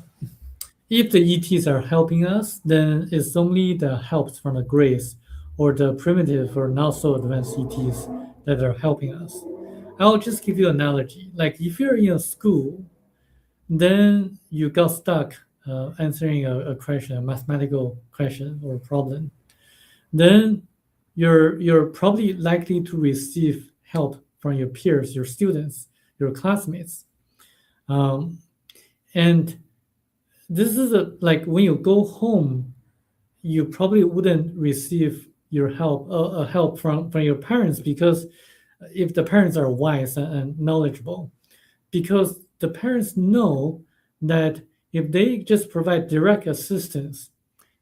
If the ETs are helping us, then it's only the helps from the grace or the primitive or not so advanced ETs that are helping us. I'll just give you an analogy. Like if you're in a school, then you got stuck answering a question, a mathematical question or problem, then you're probably likely to receive help from your peers, your students, your classmates. Um, and this is like when you go home, you probably wouldn't receive your help from your parents, because if the parents are wise and knowledgeable, because the parents know that if they just provide direct assistance,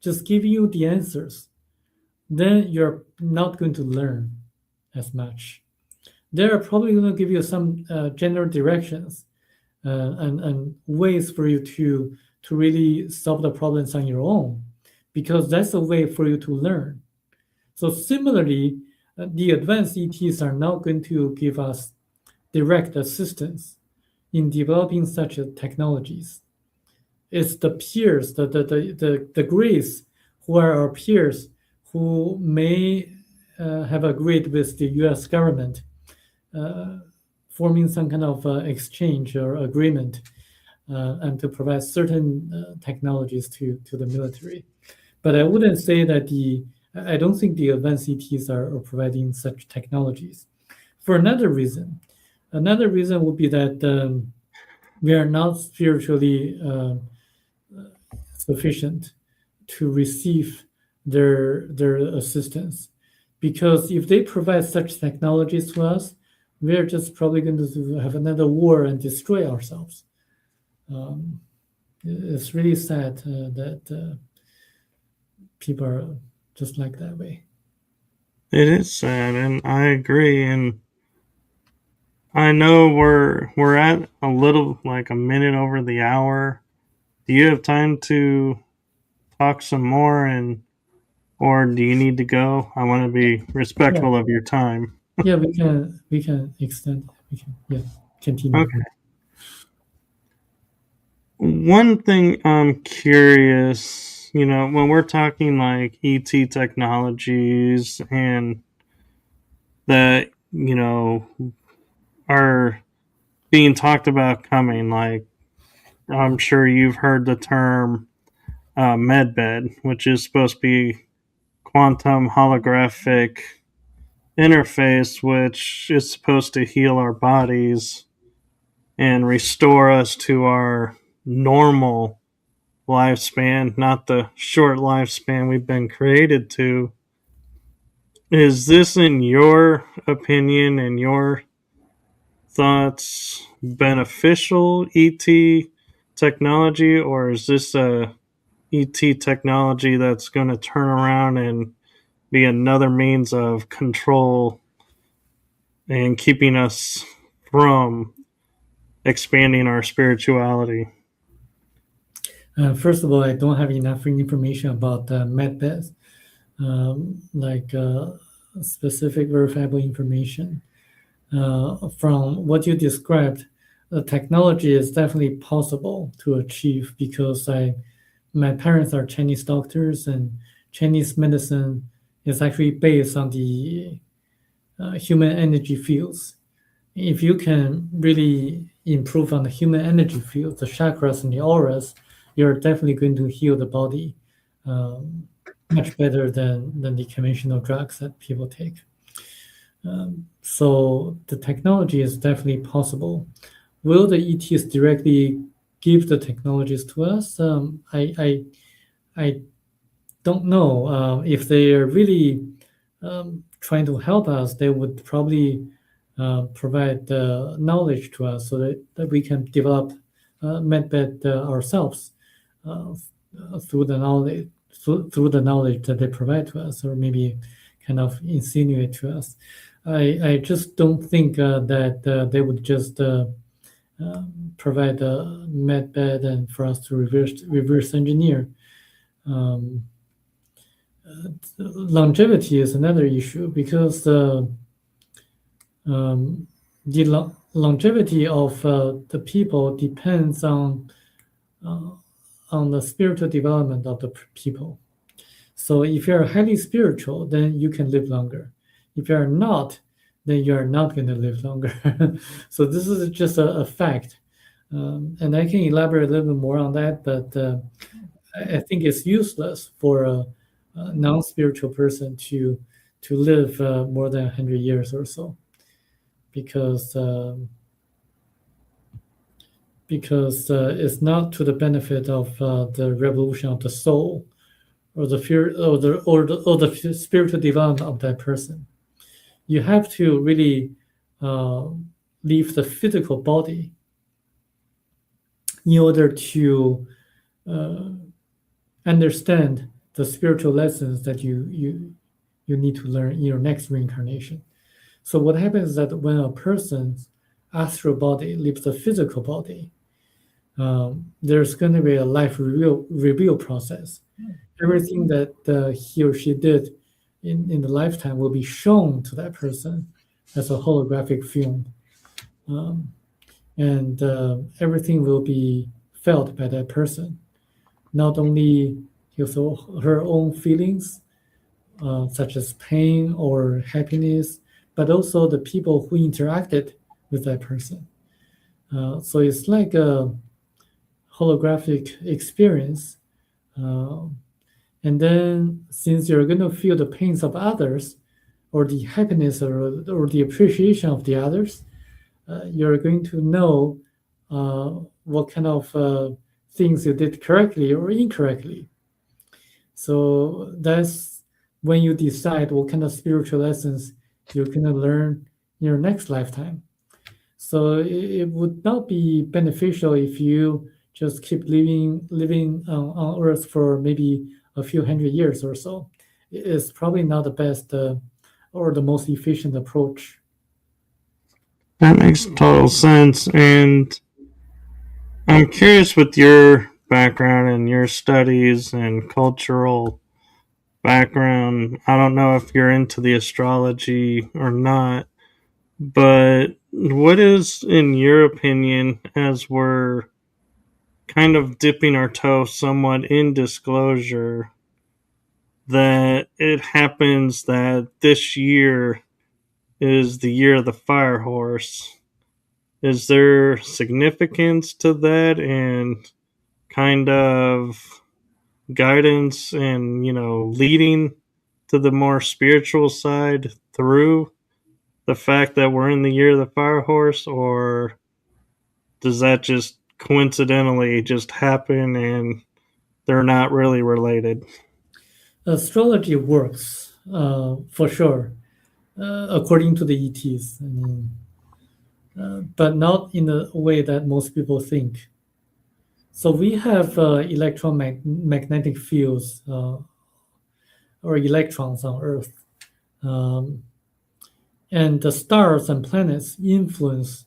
just give you the answers, then you're not going to learn as much. They're probably going to give you some general directions and ways for you to really solve the problems on your own, because that's a way for you to learn. So similarly, the advanced ETs are not going to give us direct assistance in developing such technologies. It's the peers, the Greeks who are our peers, who may have agreed with the US government, forming some kind of exchange or agreement, and to provide certain technologies to the military. But I wouldn't say that I don't think the advanced ETs are providing such technologies. For another reason would be that we are not spiritually sufficient to receive their assistance, because if they provide such technologies to us, we're just probably going to have another war and destroy ourselves. It's really sad that people are just like that way. It is sad, and I agree. And I know we're at a little like a minute over the hour. Do you have time to talk some more, and or do you need to go? I want to be Yeah, respectful of your time. yeah, we can extend. We can, yeah, continue. Okay. One thing I'm curious, when we're talking like ET technologies and that, are being talked about coming, like I'm sure you've heard the term medbed, which is supposed to be quantum holographic interface, which is supposed to heal our bodies and restore us to our normal lifespan, not the short lifespan we've been created to. Is this, in your opinion and your thoughts, beneficial ET technology, or is this a ET technology that's going to turn around and be another means of control and keeping us from expanding our spirituality? First of all, I don't have enough information about medbeds, like specific verifiable information. From what you described, the technology is definitely possible to achieve, because my parents are Chinese doctors, and Chinese medicine is actually based on the human energy fields. If you can really improve on the human energy field, the chakras and the auras, you're definitely going to heal the body much better than the conventional drugs that people take. So the technology is definitely possible. Will the ETs directly give the technologies to us? I don't know. If they are really trying to help us, they would probably provide the knowledge to us, so that we can develop medbed ourselves uh, through the knowledge through the knowledge that they provide to us, or maybe kind of insinuate to us. I just don't think that they would just provide a medbed and for us to reverse engineer. Um, Longevity is another issue, because longevity of the people depends on the spiritual development of the people. So if you're highly spiritual, then you can live longer. If you're not, then you are not going to live longer. So this is just a fact. And I can elaborate a little bit more on that, but I think it's useless for a non-spiritual person to live more than 100 years or so, because it's not to the benefit of the revolution of the soul, or the fear, or the spiritual development of that person. You have to really uh, leave the physical body in order to uh, understand the spiritual lessons that you need to learn in your next reincarnation. So what happens is that when a person's astral body leaves the physical body, there's going to be a life review process. Everything that he or she did in the lifetime will be shown to that person as a holographic film. Um, and everything will be felt by that person, not only his or her own feelings, such as pain or happiness, but also the people who interacted with that person. So it's like a holographic experience. Uh, and then, since you're going to feel the pains of others, or the happiness or the appreciation of the others, you're going to know what kind of things you did correctly or incorrectly. So that's when you decide what kind of spiritual lessons you're going to learn in your next lifetime. So it would not be beneficial if you just keep living on Earth for maybe a few hundred years or so. It's probably not the best or the most efficient approach. That makes total sense. And I'm curious with your background and your studies and cultural background. I don't know if you're into the astrology or not, but what is, in your opinion, as we're kind of dipping our toe somewhat in disclosure, that it happens that this year is the year of the fire horse? Is there significance to that and kind of guidance and, leading to the more spiritual side through the fact that we're in the year of the fire horse, or does that just coincidentally just happen and they're not really related? Astrology works for sure, according to the ETs. I mean, but not in the way that most people think. So we have electromagnetic fields or electrons on Earth, um, and the stars and planets influence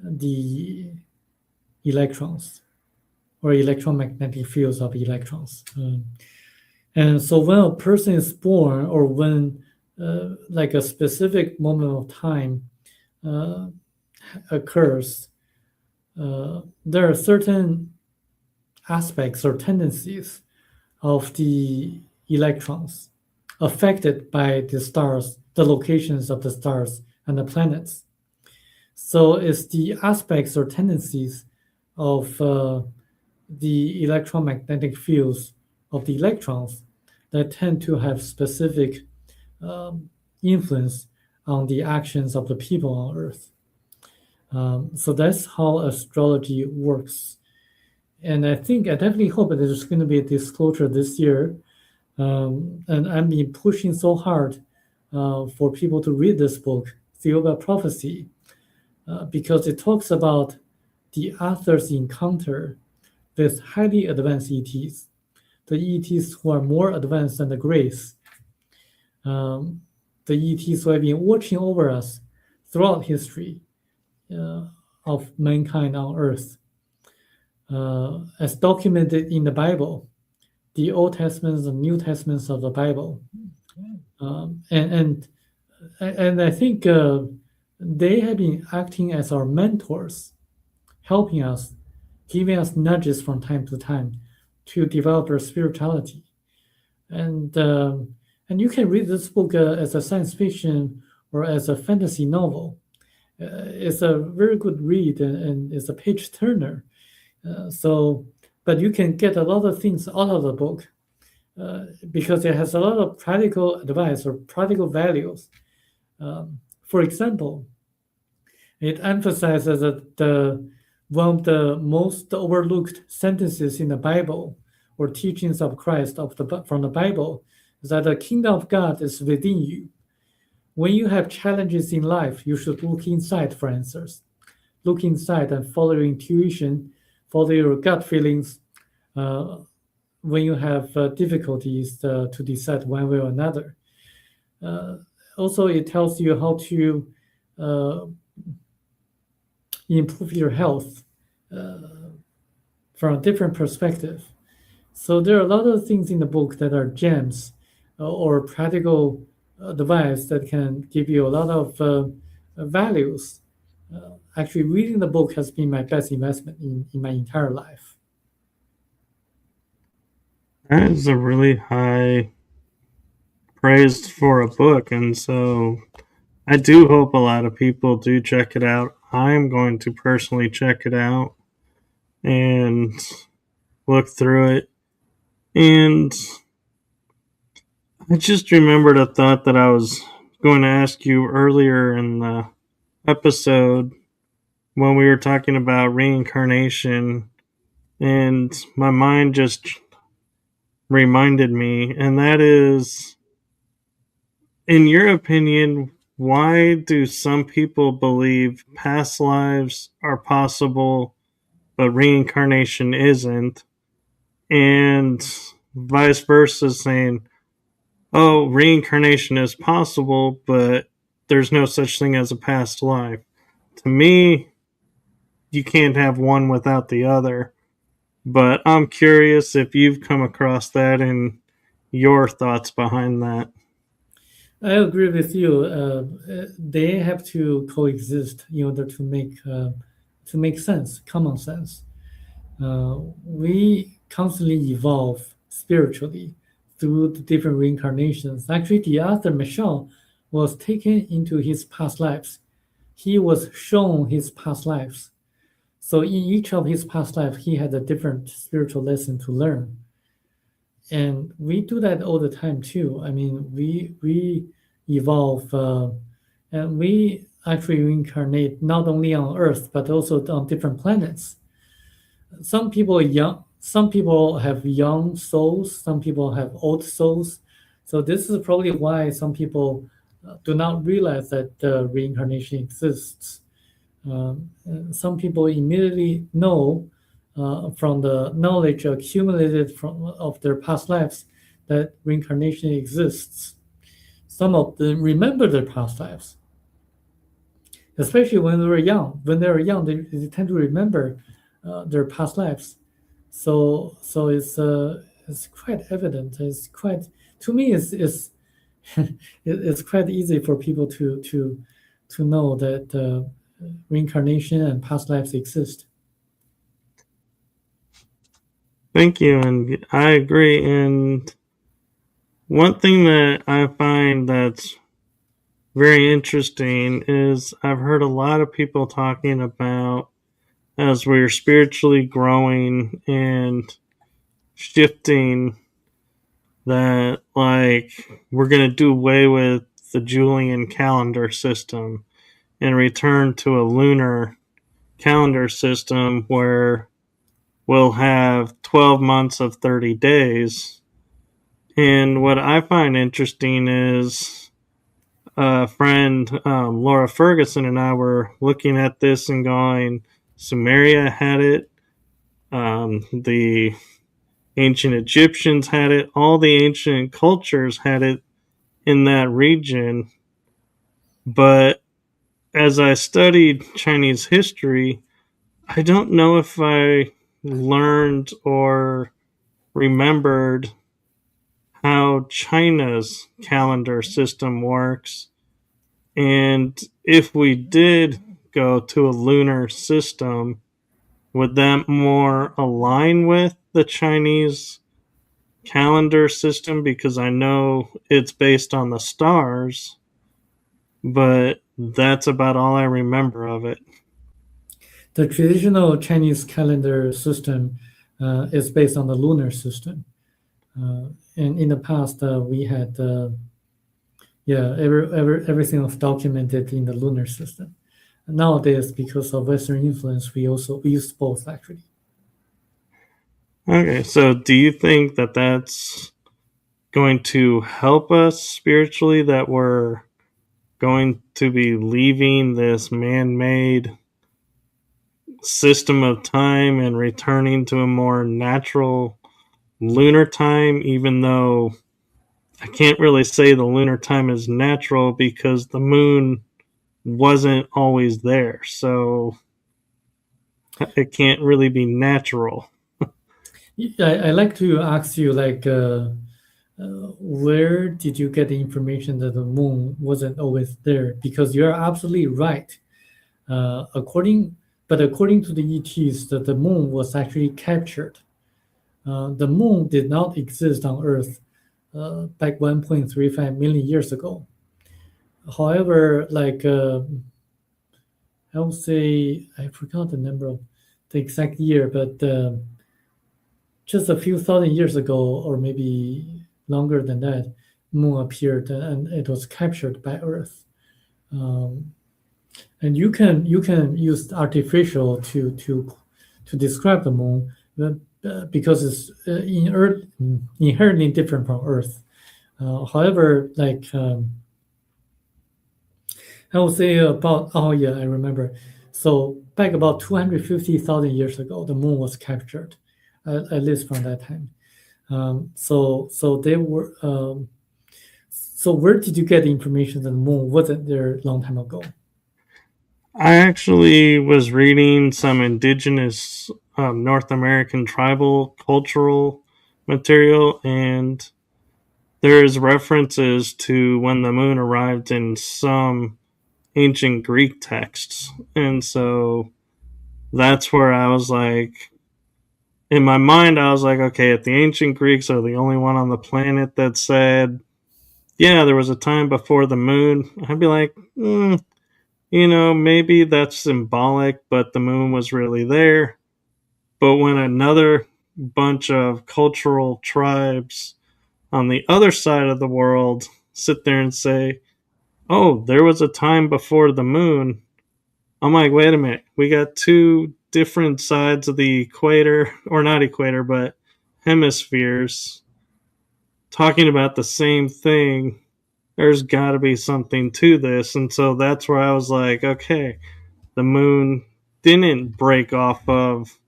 the electrons or electromagnetic fields of electrons. And so when a person is born, or when like a specific moment of time uh, occurs, there are certain aspects or tendencies of the electrons affected by the stars, the locations of the stars and the planets. So it's the aspects or tendencies of the electromagnetic fields of the electrons that tend to have specific influence on the actions of the people on Earth. So that's how astrology works. And I definitely hope that there's going to be a disclosure this year. And I've been pushing so hard for people to read this book, Theoba Prophecy, because it talks about the author's encounter with highly advanced ETs, the ETs who are more advanced than the Grays, the ETs who have been watching over us throughout history of mankind on Earth, as documented in the Bible, the Old Testaments and New Testaments of the Bible, and I think they have been acting as our mentors, helping us, giving us nudges from time to time to develop our spirituality. And you can read this book as a science fiction or as a fantasy novel. It's a very good read, and it's a page turner. But you can get a lot of things out of the book because it has a lot of practical advice or practical values. For example, it emphasizes that one of the most overlooked sentences in the Bible or teachings of Christ from the Bible is that the kingdom of God is within you. When you have challenges in life, you should look inside for answers. Look inside and follow your intuition, follow your gut feelings when you have difficulties to decide one way or another. Also, it tells you how to improve your health from a different perspective. So there are a lot of things in the book that are gems or practical advice that can give you a lot of values. Actually, reading the book has been my best investment in my entire life. That is a really high praise for a book, and so I do hope a lot of people do check it out. I'm going to personally check it out and look through it. And I just remembered a thought that I was going to ask you earlier in the episode when we were talking about reincarnation, and my mind just reminded me, and that is, in your opinion, why do some people believe past lives are possible but reincarnation isn't? And vice versa, saying, oh, reincarnation is possible, but there's no such thing as a past life. To me, you can't have one without the other. But I'm curious if you've come across that and your thoughts behind that. I agree with you. They have to coexist in order to make sense, common sense. We constantly evolve spiritually through the different reincarnations. Actually, the author Michel was taken into his past lives. He was shown his past lives. So in each of his past lives, he had a different spiritual lesson to learn. And we do that all the time too. I mean, we evolve, and we actually reincarnate not only on Earth but also on different planets. Some people have young souls, some people have old souls. So this is probably why some people do not realize that reincarnation exists. Some people immediately know from the knowledge accumulated from of their past lives that reincarnation exists. Some of them remember their past lives, especially when they were young. When they were young, they tend to remember their past lives. So it's quite evident. It's quite to me it's it's quite easy for people to know that reincarnation and past lives exist. Thank you, and I agree. And one thing that I find that's very interesting is I've heard a lot of people talking about as we're spiritually growing and shifting that, like, we're going to do away with the Julian calendar system and return to a lunar calendar system where we'll have 12 months of 30 days. And what I find interesting is a friend, Laura Ferguson, and I were looking at this and going, Sumeria had it, the ancient Egyptians had it, all the ancient cultures had it in that region. But as I studied Chinese history, I don't know if I learned or remembered how China's calendar system works. And if we did go to a lunar system, would that more align with the Chinese calendar system? Because I know it's based on the stars, but that's about all I remember of it. The traditional Chinese calendar system is based on the lunar system. And in the past, we had everything was documented in the lunar system. Nowadays, because of Western influence, we use both actually. Okay, so do you think that that's going to help us spiritually, that we're going to be leaving this man-made system of time and returning to a more natural lunar time, even though I can't really say the lunar time is natural because the moon wasn't always there, so it can't really be natural. I like to ask you, like, where did you get the information that the moon wasn't always there? Because you're absolutely right. According to the ETs, that the moon was actually captured. The moon did not exist on Earth back 1.35 million years ago. However, like I would say, I forgot the number of the exact year, but just a few thousand years ago, or maybe longer than that, moon appeared and it was captured by Earth. Um, and you can use artificial to describe the moon, because it's in Earth inherently different from Earth. However, like I would say about, oh yeah, I remember. So back about 250,000 years ago, the moon was captured, at least from that time. So they were. So where did you get the information that the moon wasn't there a long time ago? I actually was reading some indigenous North American tribal cultural material, and there's references to when the moon arrived in some ancient Greek texts. And so that's where I was like, in my mind, I was like, okay, if the ancient Greeks are the only one on the planet that said, yeah, there was a time before the moon, I'd be like, maybe that's symbolic, but the moon was really there. But when another bunch of cultural tribes on the other side of the world sit there and say, oh, there was a time before the moon, I'm like, wait a minute. We got two different sides of the equator, or not equator, but hemispheres talking about the same thing. There's got to be something to this. And so that's where I was like, okay, the moon didn't break off of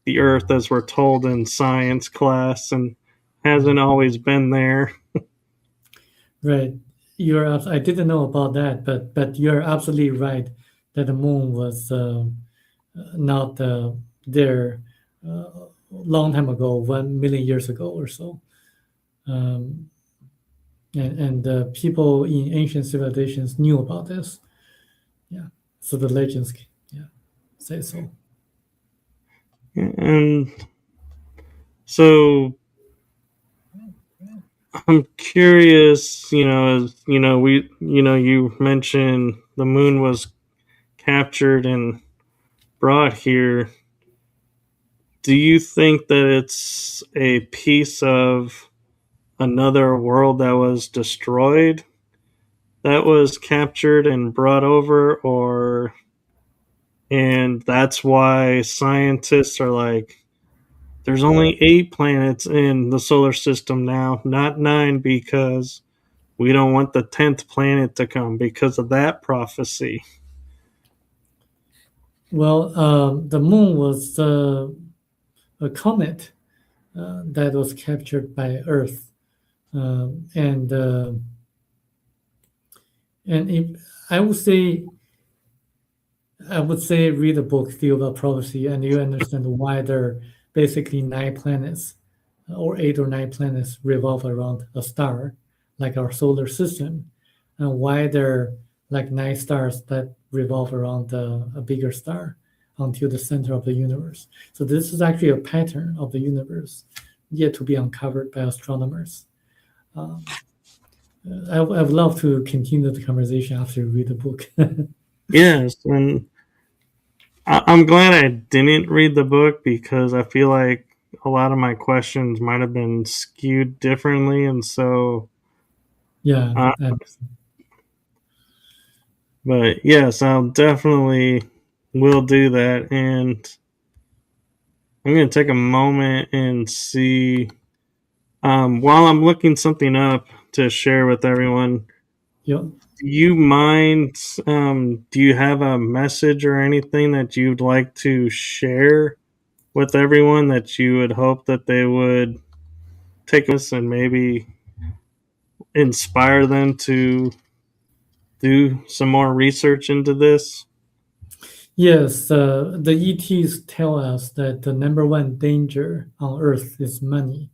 the earth as we're told in science class and hasn't always been there. Right. I didn't know about that, but you're absolutely right that the moon was not there long time ago, 1 million years ago or so. Um, and people in ancient civilizations knew about this. Yeah. So the legends, yeah, say so. And so I'm curious, you mentioned the moon was captured and brought here. Do you think that it's a piece of another world that was destroyed that was captured and brought over, or and that's why scientists are like, there's only 8 planets in the solar system now, not 9, because we don't want the 10th planet to come because of that prophecy. Well, the moon was a comet that was captured by Earth, um, and uh, and if, I would say I would say read the book Theory of Prophecy, and you understand why there are basically 9 planets, or 8 or 9 planets revolve around a star, like our solar system, and why there are like 9 stars that revolve around a bigger star until the center of the universe. So this is actually a pattern of the universe yet to be uncovered by astronomers. Um, I would love to continue the conversation after you read the book. Yes, and I'm glad I didn't read the book because I feel like a lot of my questions might have been skewed differently, and so. Yeah, Uh, and but yes, I'll definitely will do that, and I'm gonna take a moment and see. While I'm looking something up to share with everyone, yeah. do you mind? Do you have a message or anything that you'd like to share with everyone that you would hope that they would take this and maybe inspire them to do some more research into this? Yes, the ETs tell us that the number one danger on Earth is money.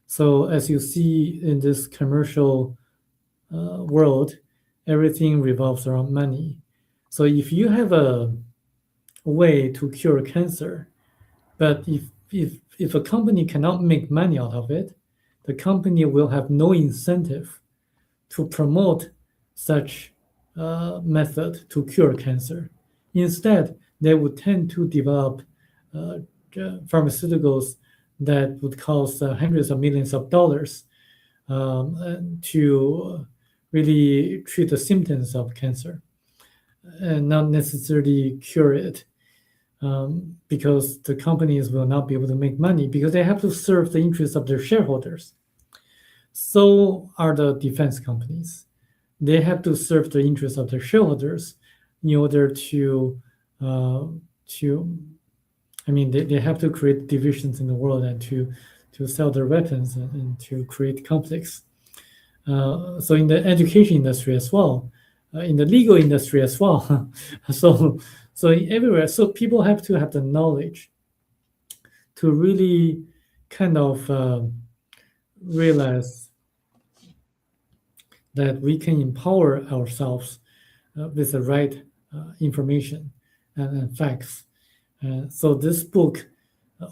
So, as you see in this commercial world, everything revolves around money. So, if you have a way to cure cancer, but if a company cannot make money out of it, the company will have no incentive to promote such method to cure cancer. Instead, they would tend to develop uh, pharmaceuticals that would cost hundreds of millions of dollars to really treat the symptoms of cancer and not necessarily cure it. Because the companies will not be able to make money because they have to serve the interests of their shareholders. So are the defense companies. They have to serve the interests of their shareholders in order uh, to I mean they have to create divisions in the world and to sell their weapons and to create conflicts. So in the education industry as well, in the legal industry as well. so so everywhere. So people have to have the knowledge to really kind of realize that we can empower ourselves with the right information and facts. So this book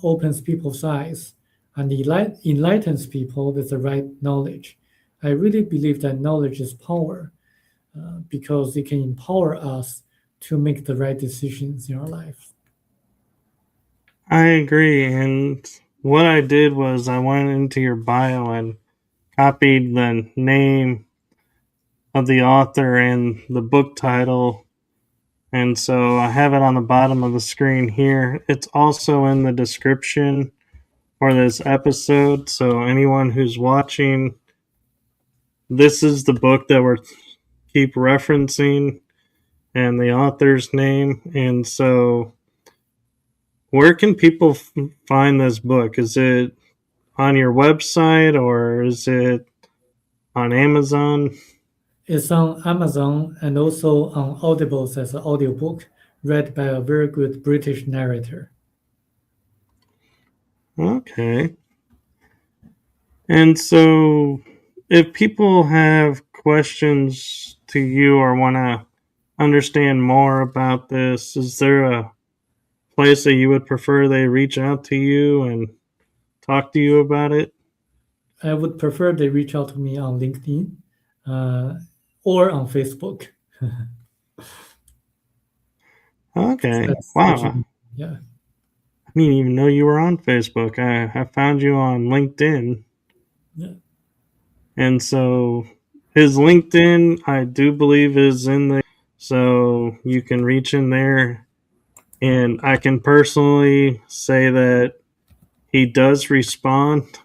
opens people's eyes and enlightens people with the right knowledge. I really believe that knowledge is power because it can empower us to make the right decisions in our life. I agree. And what I did was I went into your bio and copied the name of the author and the book title. And so I have it on the bottom of the screen here. It's also in the description for this episode. So anyone who's watching, this is the book that we're keep referencing and the author's name. And so where can people find this book? Is it on your website or is it on Amazon? It's on Amazon and also on Audibles as an audiobook read by a very good British narrator. Okay. And so if people have questions to you or want to understand more about this, is there a place that you would prefer they reach out to you and talk to you about it? I would prefer they reach out to me on LinkedIn uh, or on Facebook. Okay. That's Wow. actually, yeah. I didn't even know you were on Facebook. I found you on LinkedIn. Yeah. And so his LinkedIn, I do believe, is in the. So you can reach in there. And I can personally say that he does respond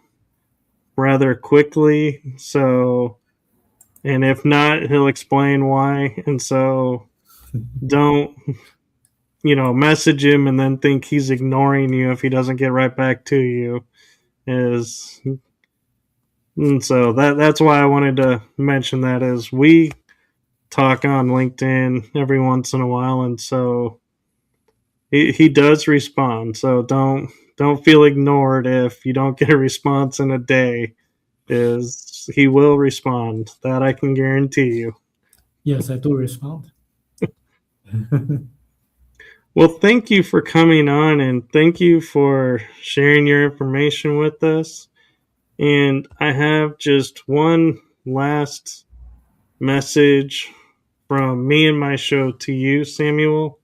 rather quickly. So, and if not, he'll explain why. And so don't, message him and then think he's ignoring you if he doesn't get right back to you. Is and so that's why I wanted to mention that is we talk on LinkedIn every once in a while, and so he does respond. So don't feel ignored if you don't get a response in a day. Is he will respond? That I can guarantee you. Yes, I do respond. Well, thank you for coming on, and thank you for sharing your information with us. And I have just one last message from me and my show to you, Samuel,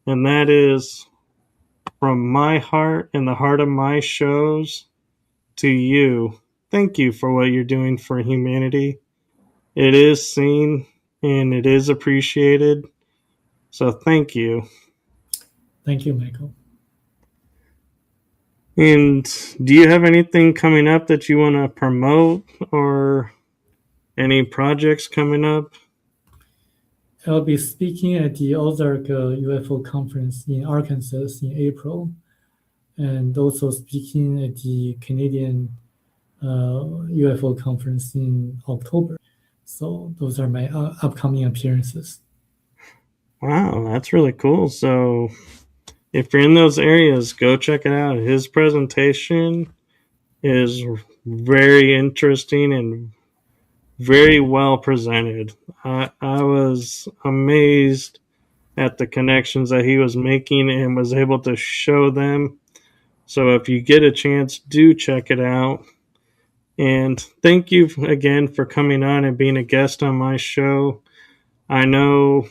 and that is from my heart and the heart of my shows to you. Thank you for what you're doing for humanity. It is seen and it is appreciated. So thank you. Thank you, Michael. And do you have anything coming up that you want to promote or any projects coming up? I'll be speaking at the Ozark UFO conference in Arkansas in April, and also speaking at the Canadian UFO conference in October. So those are my upcoming appearances. Wow, that's really cool. So if you're in those areas, go check it out. His presentation is very interesting and very well presented. I was amazed at the connections that he was making and was able to show them. So if you get a chance, do check it out. And thank you again for coming on and being a guest on my show. I know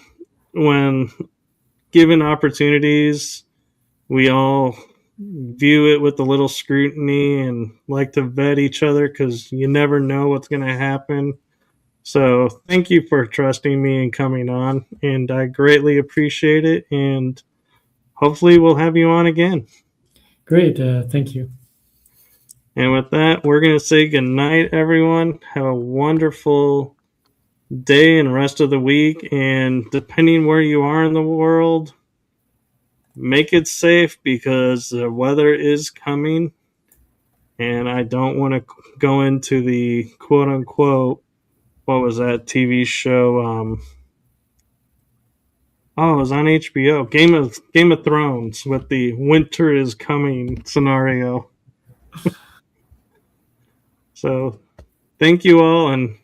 when given opportunities, we all view it with a little scrutiny and like to vet each other because you never know what's going to happen. So thank you for trusting me and coming on, and I greatly appreciate it. And hopefully, we'll have you on again. Great. Thank you. And with that, we're going to say goodnight, everyone. Have a wonderful day and rest of the week. And depending where you are in the world, make it safe because the weather is coming. And I don't want to go into the quote unquote, what was that TV show? Oh, it was on HBO. Game of Thrones with the winter is coming scenario. So thank you all and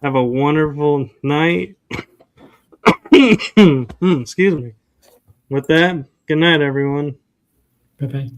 have a wonderful night. Excuse me. With that, good night, everyone. Bye bye.